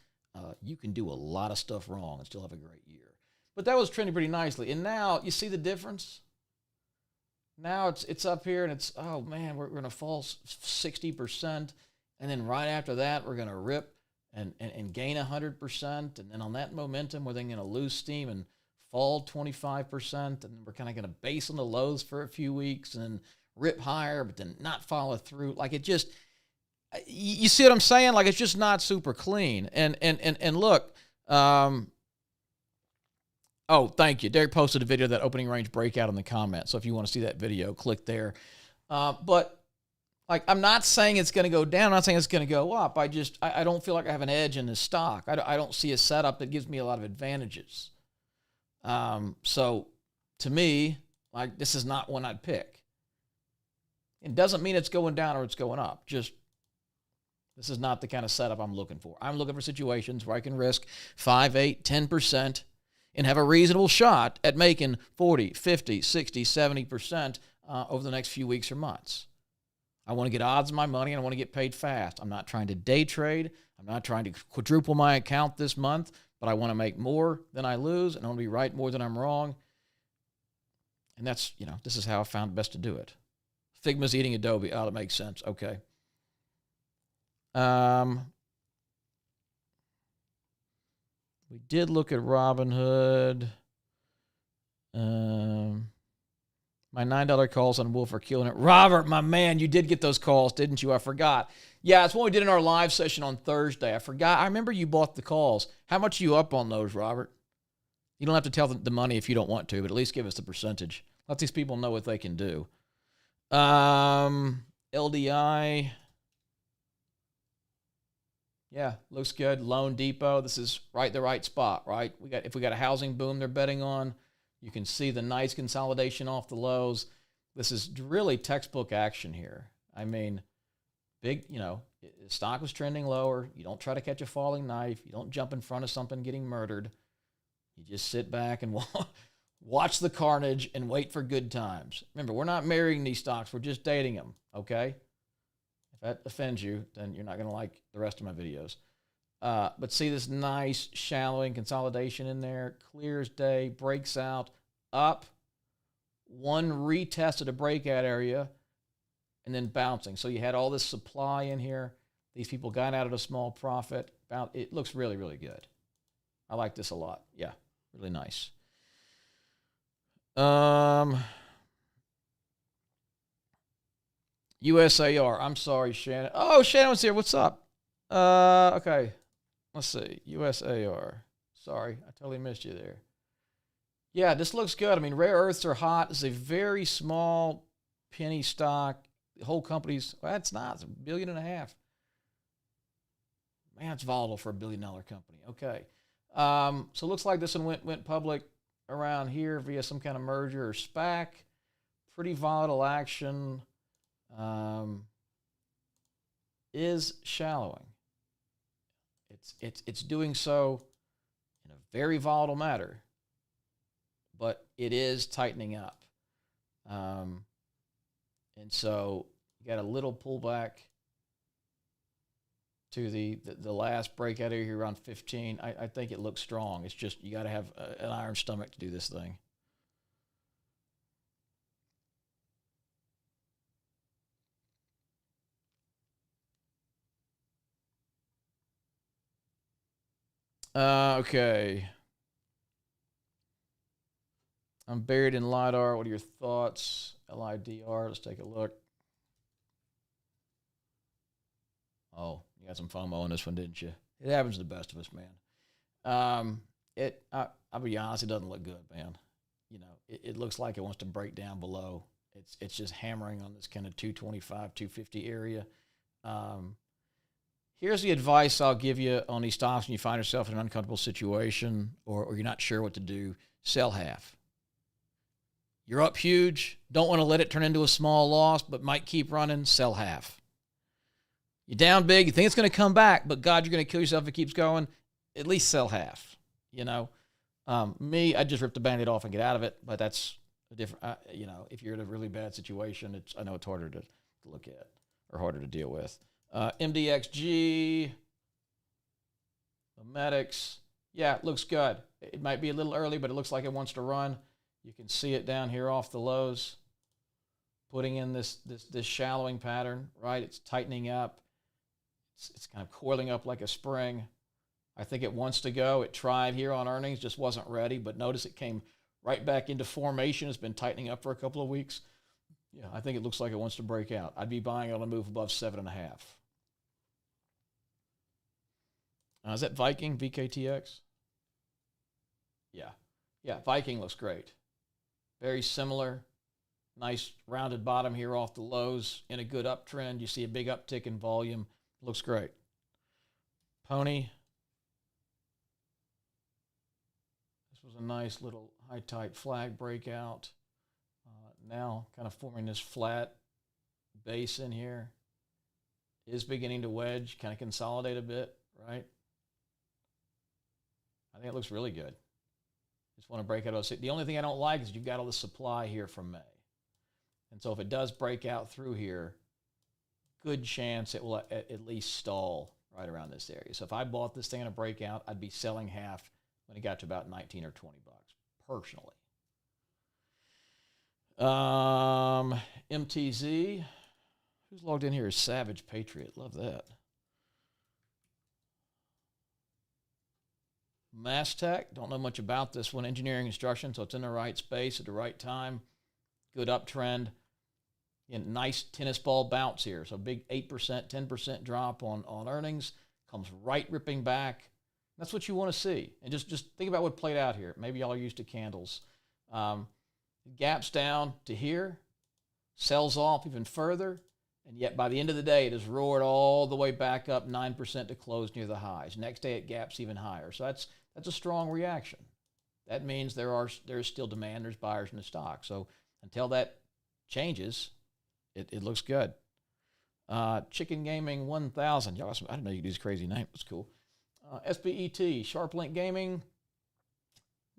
you can do a lot of stuff wrong and still have a great year. But that was trending pretty nicely. And now, you see the difference? Now it's up here, and it's, oh, man, we're going to fall 60%. And then right after that, we're going to rip and gain 100%. And then on that momentum, we're then going to lose steam and fall 25%. And we're kind of going to base on the lows for a few weeks and then rip higher, but then not follow through. Like it just, you see what I'm saying? Like it's just not super clean. And look, Oh, thank you. Derek posted a video of that opening range breakout in the comments. So if you want to see that video, click there. But like, I'm not saying it's going to go down. I'm not saying it's going to go up. I don't feel like I have an edge in this stock. I don't see a setup that gives me a lot of advantages. So to me, like, this is not one I'd pick. It doesn't mean it's going down or it's going up. Just, this is not the kind of setup I'm looking for. I'm looking for situations where I can risk 5, 8, 10% and have a reasonable shot at making 40, 50, 60, 70% over the next few weeks or months. I want to get odds on my money, and I want to get paid fast. I'm not trying to day trade. I'm not trying to quadruple my account this month, but I want to make more than I lose, and I want to be right more than I'm wrong. And that's, this is how I found best to do it. Figma's eating Adobe. Oh, that makes sense. Okay. We did look at Robinhood. My $9 calls on Wolf are killing it. Robert, my man, you did get those calls, didn't you? I forgot. Yeah, it's what we did in our live session on Thursday. I forgot. I remember you bought the calls. How much are you up on those, Robert? You don't have to tell the money if you don't want to, but at least give us the percentage. Let these people know what they can do. LDI. Yeah, looks good. Loan Depot. This is the right spot, right? If we got a housing boom they're betting on, you can see the nice consolidation off the lows. This is really textbook action here. I mean, big, stock was trending lower. You don't try to catch a falling knife. You don't jump in front of something getting murdered. You just sit back and watch the carnage and wait for good times. Remember, we're not marrying these stocks. We're just dating them, okay? If that offends you, then you're not going to like the rest of my videos. But see this nice shallowing consolidation in there, clear as day, breaks out, up, one retest at a breakout area, and then bouncing. So you had all this supply in here. These people got out at a small profit. It looks really, really good. I like this a lot. Yeah, really nice. USAR. I'm sorry, Shannon. Oh, Shannon's here. What's up? Okay. Let's see. USAR. Sorry, I totally missed you there. Yeah, this looks good. I mean, rare earths are hot. It's a very small penny stock. The whole company's, it's not. It's $1.5 billion. Man, it's volatile for $1 billion company. Okay. So it looks like this one went public around here via some kind of merger or SPAC. Pretty volatile action. Is shallowing. It's doing so in a very volatile matter, but it is tightening up. And so you got a little pullback to the last breakout area here around 15. I think it looks strong. It's just you got to have an iron stomach to do this thing. Okay. I'm buried in LIDAR. What are your thoughts? LIDR. Let's take a look. Oh, you got some FOMO on this one, didn't you? It happens to the best of us, man. I'll be honest, it doesn't look good, man. It looks like it wants to break down below. It's just hammering on this kind of 225, 250 area. Here's the advice I'll give you on these stocks when you find yourself in an uncomfortable situation or you're not sure what to do. Sell half. You're up huge. Don't want to let it turn into a small loss, but might keep running. Sell half. You're down big. You think it's going to come back, but God, you're going to kill yourself if it keeps going. At least sell half. Me, I just rip the Band-Aid off and get out of it, but that's a different, if you're in a really bad situation, I know it's harder to look at or harder to deal with. MDXG, Medics. Yeah, it looks good. It might be a little early, but it looks like it wants to run. You can see it down here off the lows, putting in this shallowing pattern, right? It's tightening up. It's kind of coiling up like a spring. I think it wants to go. It tried here on earnings, just wasn't ready, but notice it came right back into formation. It's been tightening up for a couple of weeks. Yeah, I think it looks like it wants to break out. I'd be buying on a move above 7.5. Is that Viking, VKTX? Yeah. Yeah, Viking looks great. Very similar. Nice rounded bottom here off the lows in a good uptrend. You see a big uptick in volume. Looks great. Pony. This was a nice little high tight flag breakout. Now kind of forming this flat base in here. Is beginning to wedge, kind of consolidate a bit, right? I think it looks really good. Just want to break out. The only thing I don't like is you've got all the supply here from May. And so if it does break out through here, good chance it will at least stall right around this area. So if I bought this thing in a breakout, I'd be selling half when it got to about 19 or 20 bucks, personally. MTZ. Who's logged in here is Savage Patriot. Love that. Mastech. Don't know much about this one. Engineering instruction, so it's in the right space at the right time. Good uptrend. Nice tennis ball bounce here. So big 8%, 10% drop on earnings. Comes right ripping back. That's what you want to see. And just think about what played out here. Maybe y'all are used to candles. Gaps down to here. Sells off even further. And yet by the end of the day, it has roared all the way back up 9% to close near the highs. Next day, it gaps even higher. So that's a strong reaction. That means there's still demand. There's buyers in the stock. So until that changes, it looks good. Chicken Gaming 1000. Y'all, I didn't know you could do this crazy name. It's cool. SBET, SharpLink Gaming.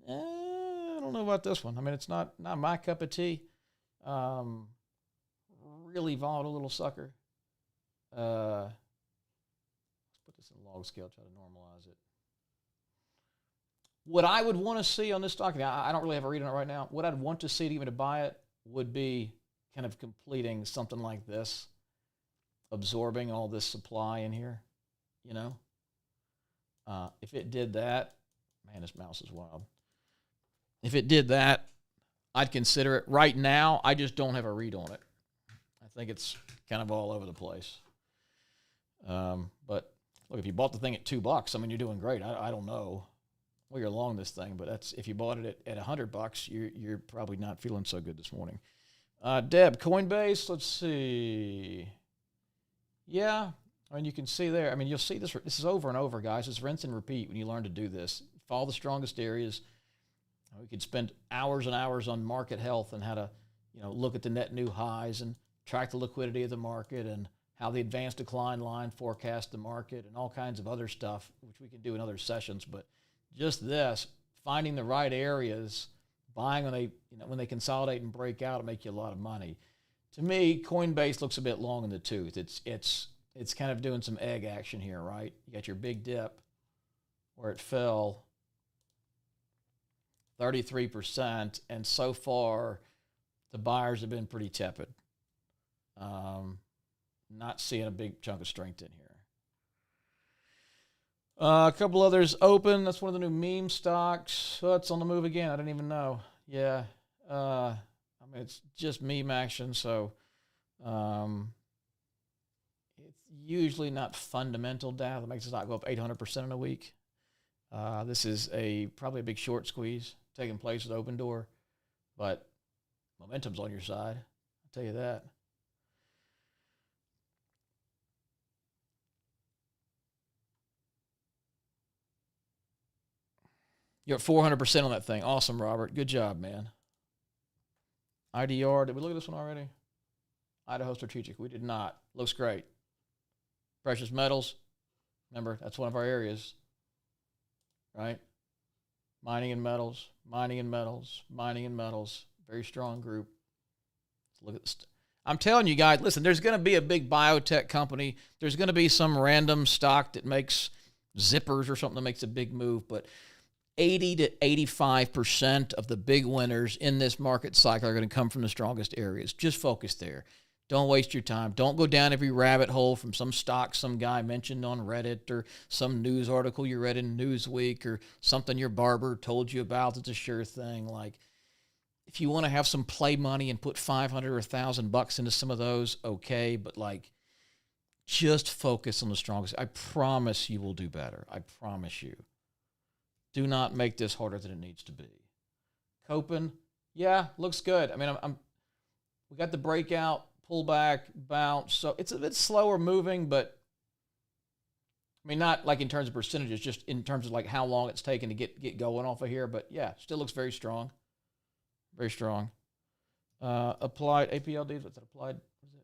I don't know about this one. I mean, it's not my cup of tea. Really volatile little sucker. Let's put this in log scale, try to normalize it. What I would want to see on this stock, I don't really have a read on it right now. What I'd want to see to even to buy it would be kind of completing something like this, absorbing all this supply in here, you know. If it did that, man, this mouse is wild. If it did that, I'd consider it. Right now, I just don't have a read on it. I think it's kind of all over the place. But look, if you bought the thing at $2, I mean, you're doing great. I don't know. Well, you're long this thing, but that's if you bought it at $100, you're probably not feeling so good this morning. Deb, Coinbase, let's see. Yeah, I mean, you can see there. I mean, you'll see this. This is over and over, guys. It's rinse and repeat when you learn to do this. Follow the strongest areas. We could spend hours and hours on market health and how to, look at the net new highs and track the liquidity of the market and how the advanced decline line forecast the market and all kinds of other stuff, which we can do in other sessions. But just this, finding the right areas, buying when they consolidate and break out, it'll make you a lot of money. To me, Coinbase looks a bit long in the tooth. It's kind of doing some egg action here, right? You got your big dip where it fell 33%, and so far the buyers have been pretty tepid. Not seeing a big chunk of strength in here. A couple others open. That's one of the new meme stocks. Oh, it's on the move again. I didn't even know. Yeah. I mean, it's just meme action, so it's usually not fundamental data that makes the stock go up 800% in a week. This is probably a big short squeeze taking place at Open Door, but momentum's on your side. I'll tell you that. You're at 400% on that thing. Awesome, Robert. Good job, man. IDR. Did we look at this one already? Idaho Strategic. We did not. Looks great. Precious metals. Remember, that's one of our areas, right? Mining and metals, mining and metals, mining and metals. Very strong group. Let's look at this. I'm telling you guys, listen, there's going to be a big biotech company. There's going to be some random stock that makes zippers or something that makes a big move, but 80 to 85% of the big winners in this market cycle are going to come from the strongest areas. Just focus there. Don't waste your time. Don't go down every rabbit hole from some stock some guy mentioned on Reddit or some news article you read in Newsweek or something your barber told you about that's a sure thing. Like, if you want to have some play money and put $500 or $1,000 into some of those, okay, but just focus on the strongest. I promise you will do better. I promise you. Do not make this harder than it needs to be. Copen, yeah, looks good. I mean, we got the breakout, pullback, bounce. So it's a bit slower moving, but I mean, not like in terms of percentages, just in terms of like how long it's taken to get going off of here. But yeah, still looks very strong. Very strong. Applied APLD, what's that applied?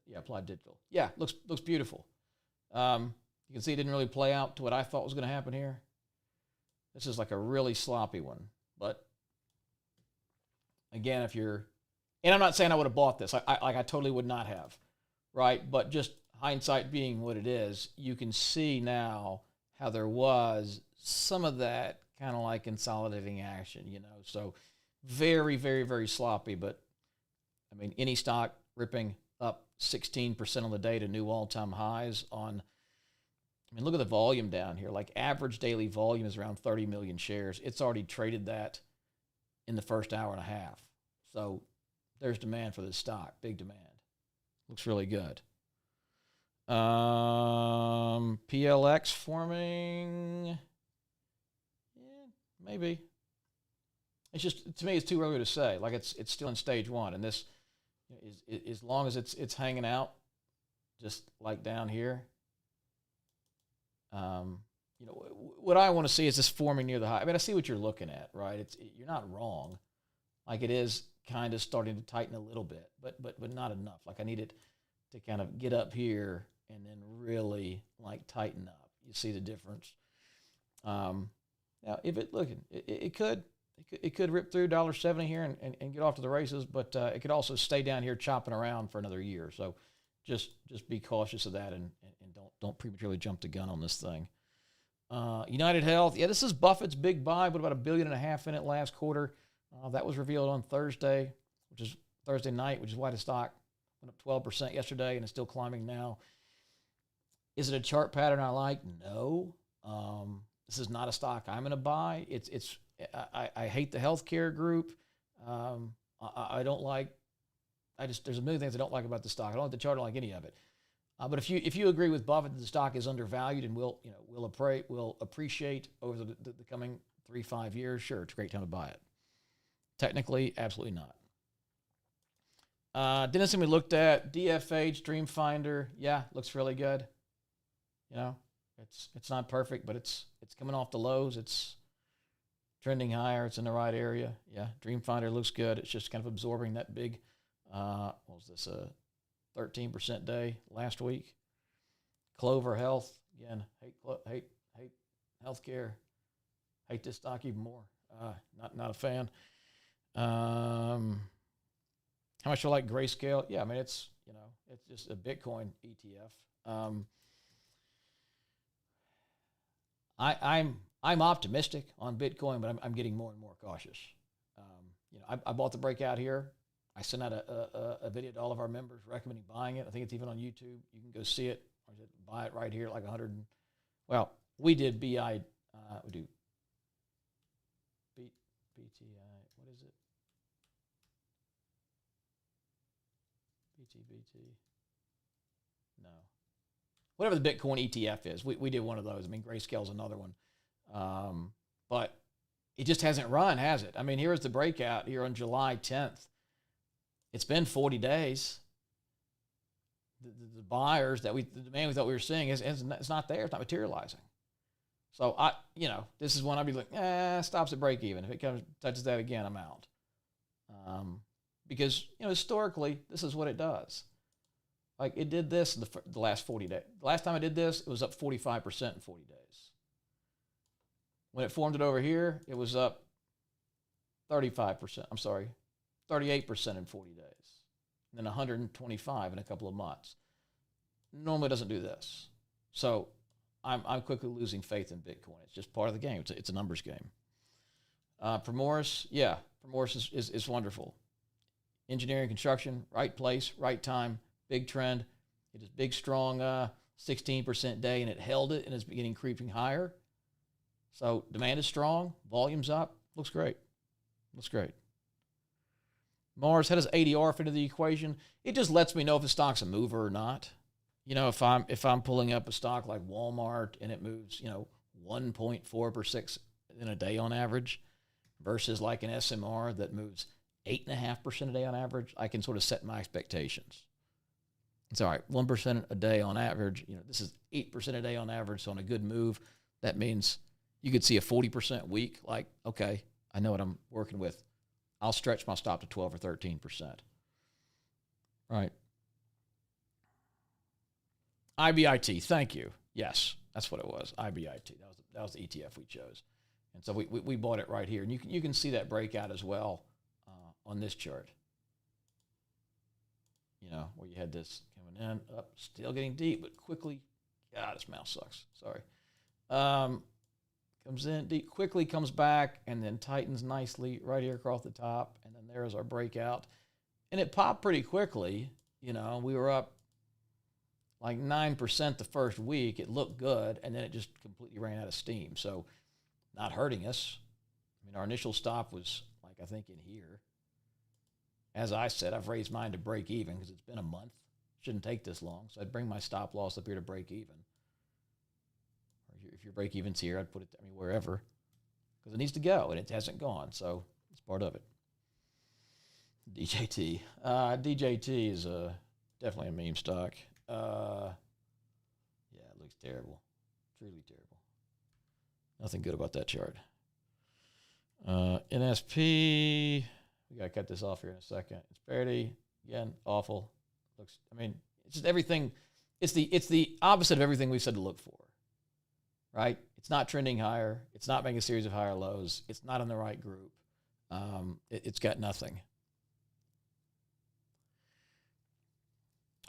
Yeah, applied digital. Yeah, looks beautiful. You can see it didn't really play out to what I thought was going to happen here. This is like a really sloppy one. But again, if you're, and I'm not saying I would have bought this. I totally would not have, right? But just hindsight being what it is, you can see now how there was some of that kind of like consolidating action, you know. So very, very, very sloppy. But I mean, any stock ripping up 16% on the day to new all-time highs on, I mean, look at the volume down here. Like average daily volume is around 30 million shares. It's already traded that in the first hour and a half. So there's demand for this stock, big demand. Looks really good. PLX forming, yeah, maybe. It's just, to me, it's too early to say. Like it's still in stage one, and this is as long as it's hanging out, just like down here. You know, what I want to see is this forming near the high. I mean, I see what you're looking at, right? You're not wrong. Like it is kind of starting to tighten a little bit, but not enough. Like I need it to kind of get up here and then really like tighten up. You see the difference. Now, if it could rip through $1.70 here and get off to the races, but it could also stay down here chopping around for another year. So just be cautious of that and don't prematurely jump the gun on this thing. United Health, yeah, this is Buffett's big buy, but about $1.5 billion in it last quarter. That was revealed on Thursday, which is Thursday night, which is why the stock went up 12% yesterday and is still climbing now. Is it a chart pattern I like? No. This is not a stock I'm going to buy. I hate the healthcare group. I don't like. There's a million things I don't like about the stock. I don't like the chart. I don't like any of it. But if you agree with Buffett that the stock is undervalued and will appreciate over the coming 3-5 years, sure, it's a great time to buy it. Technically, absolutely not. Dennison, we looked at DFH, Dreamfinder. Yeah, looks really good. You know, it's not perfect, but it's coming off the lows. It's trending higher. It's in the right area. Yeah, Dreamfinder looks good. It's just kind of absorbing that big, what was this, 13% day last week. Clover Health, again, hate healthcare. Hate this stock even more. Not a fan. How much do I like Grayscale? Yeah, I mean it's just a Bitcoin ETF. I'm optimistic on Bitcoin, but I'm getting more and more cautious. I bought the breakout here. I sent out a video to all of our members recommending buying it. I think it's even on YouTube. You can go see it or buy it right here, like 100. Well, we did BI. We do BTI. What is it? BT. No. Whatever the Bitcoin ETF is, we did one of those. I mean, Grayscale's another one. But it just hasn't run, has it? I mean, here is the breakout here on July 10th. It's been 40 days. The buyers the demand we thought we were seeing it's not there. It's not materializing. So this is one I'd be like, stops at break even. If it touches that again, I'm out. Because historically, this is what it does. Like it did this in the last 40 days. The last time I did this, it was up 45% in 40 days. When it formed it over here, it was up 38% in 40 days. And then 125 in a couple of months. Normally it doesn't do this. So I'm quickly losing faith in Bitcoin. It's just part of the game. It's a numbers game. Primoris, yeah, Primoris is wonderful. Engineering, construction, right place, right time, big trend. It is big, strong 16% day, and it held it and is beginning creeping higher. So demand is strong, volume's up, looks great. Mars, how does ADR fit into the equation? It just lets me know if the stock's a mover or not. If I'm pulling up a stock like Walmart and it moves, 1.4% in a day on average, versus like an SMR that moves 8.5% a day on average, I can sort of set my expectations. It's all right, 1% a day on average. This is 8% a day on average. So on a good move, that means you could see a 40% week. Like, okay, I know what I'm working with. I'll stretch my stop to 12 or 13%. Right. IBIT, thank you. Yes, that's what it was. IBIT. That was the ETF we chose, and so we bought it right here, and you can see that breakout as well on this chart. Where you had this coming in, up, still getting deep, but quickly. God, this mouse sucks. Sorry. Comes in deep, quickly comes back, and then tightens nicely right here across the top, and then there's our breakout, and it popped pretty quickly. We were up like 9% the first week. It looked good, and then it just completely ran out of steam. So not hurting us. Our initial stop was like, I think, in here. As I said, I've raised mine to break even because it's been a month. Shouldn't take this long. So I'd bring my stop loss up here to break even. Or if your break even's here, I'd put it wherever because it needs to go, and it hasn't gone. So it's part of it. DJT. DJT is definitely a meme stock. Yeah, it looks terrible. Truly terrible. Nothing good about that chart. NSP. We got to cut this off here in a second. It's parity. Again, awful. It's just everything. It's the opposite of everything we've said to look for. Right? It's not trending higher. It's not making a series of higher lows. It's not in the right group. It's got nothing.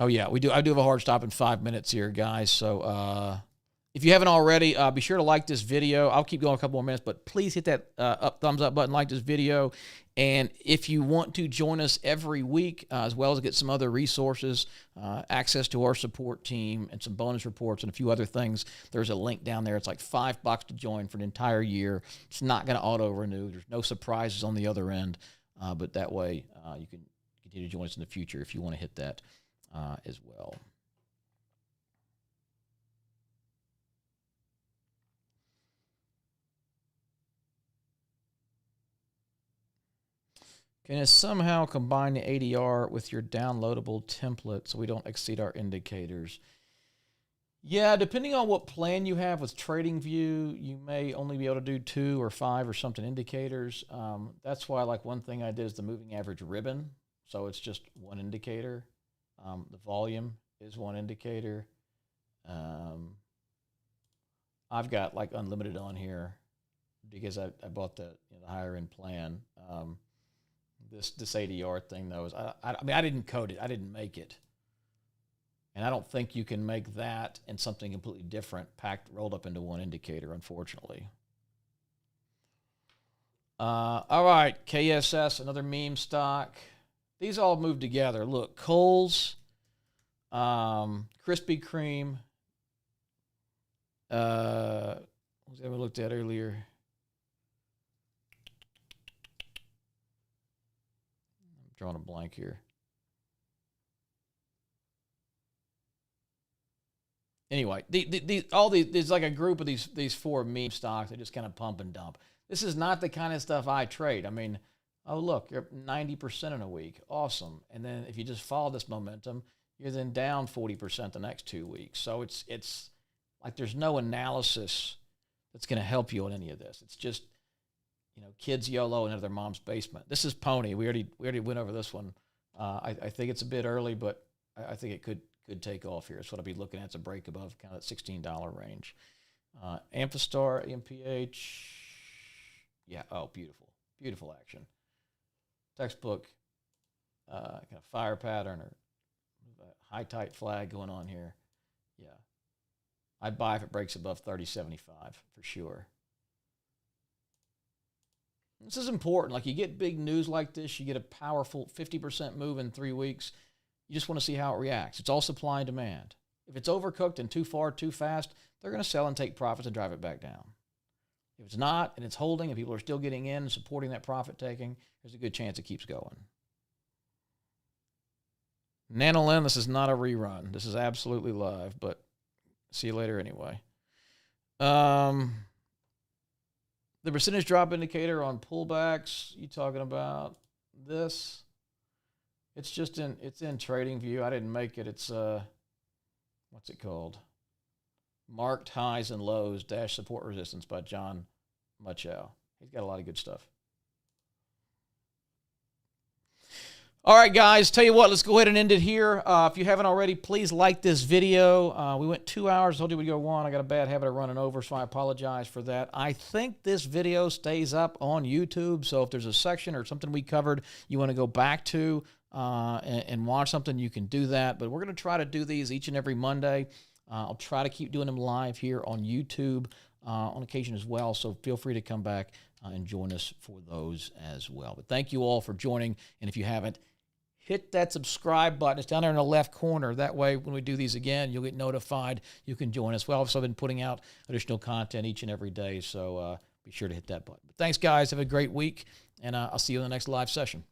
Oh, yeah, we do. I do have a hard stop in 5 minutes here, guys. So if you haven't already, be sure to like this video. I'll keep going a couple more minutes, but please hit that thumbs up button, like this video. And if you want to join us every week, as well as get some other resources, access to our support team and some bonus reports and a few other things, there's a link down there. It's like $5 to join for an entire year. It's not going to auto-renew. There's no surprises on the other end, but that way you can continue to join us in the future if you want to hit that as well. Can it somehow combine the ADR with your downloadable template so we don't exceed our indicators? Yeah, depending on what plan you have with TradingView, you may only be able to do 2 or 5 or something indicators. That's why, like, one thing I did is the moving average ribbon. So it's just one indicator. The volume is one indicator. I've got like unlimited on here because I bought the higher end plan. This ADR thing though is I didn't code it, I didn't make it, and I don't think you can make that and something completely different rolled up into one indicator, unfortunately. All right, KSS, another meme stock. These all move together. Look, Kohl's, Krispy Kreme. What was that we looked at earlier? I'm drawing a blank here. Anyway, there's like a group of these 4 meme stocks that just kind of pump and dump. This is not the kind of stuff I trade. Oh, look, you're up 90% in a week. Awesome. And then if you just follow this momentum, you're then down 40% the next 2 weeks. So it's like there's no analysis that's going to help you on any of this. It's just, kids YOLO into their mom's basement. This is Pony. We already went over this one. I think it's a bit early, but I think it could take off here. That's what I'll be looking at. It's a break above kind of that $16 range. Amphastar, MPH. Yeah. Oh, beautiful. Beautiful action. Textbook kind of fire pattern or high tight flag going on here. Yeah. I'd buy if it breaks above 30.75 for sure. This is important. Like, you get big news like this, you get a powerful 50% move in 3 weeks. You just want to see how it reacts. It's all supply and demand. If it's overcooked and too far, too fast, they're going to sell and take profits and drive it back down. If it's not, and it's holding, and people are still getting in and supporting that profit taking, there's a good chance it keeps going. Nanolin, this is not a rerun. This is absolutely live, but see you later anyway. The percentage drop indicator on pullbacks, you talking about this? It's just it's in Trading View. I didn't make it. It's what's it called? Marked Highs and Lows Dash Support Resistance by John Muchow. He's got a lot of good stuff. All right, guys, tell you what, let's go ahead and end it here. If you haven't already, please like this video. We went 2 hours. I told you we'd go 1. I got a bad habit of running over, so I apologize for that. I think this video stays up on YouTube, so if there's a section or something we covered you want to go back to and watch something, you can do that. But we're going to try to do these each and every Monday. I'll try to keep doing them live here on YouTube on occasion as well, so feel free to come back and join us for those as well. But thank you all for joining, and if you haven't, hit that subscribe button. It's down there in the left corner. That way, when we do these again, you'll get notified. You can join us. We've also been putting out additional content each and every day, so be sure to hit that button. But thanks, guys. Have a great week, and I'll see you in the next live session.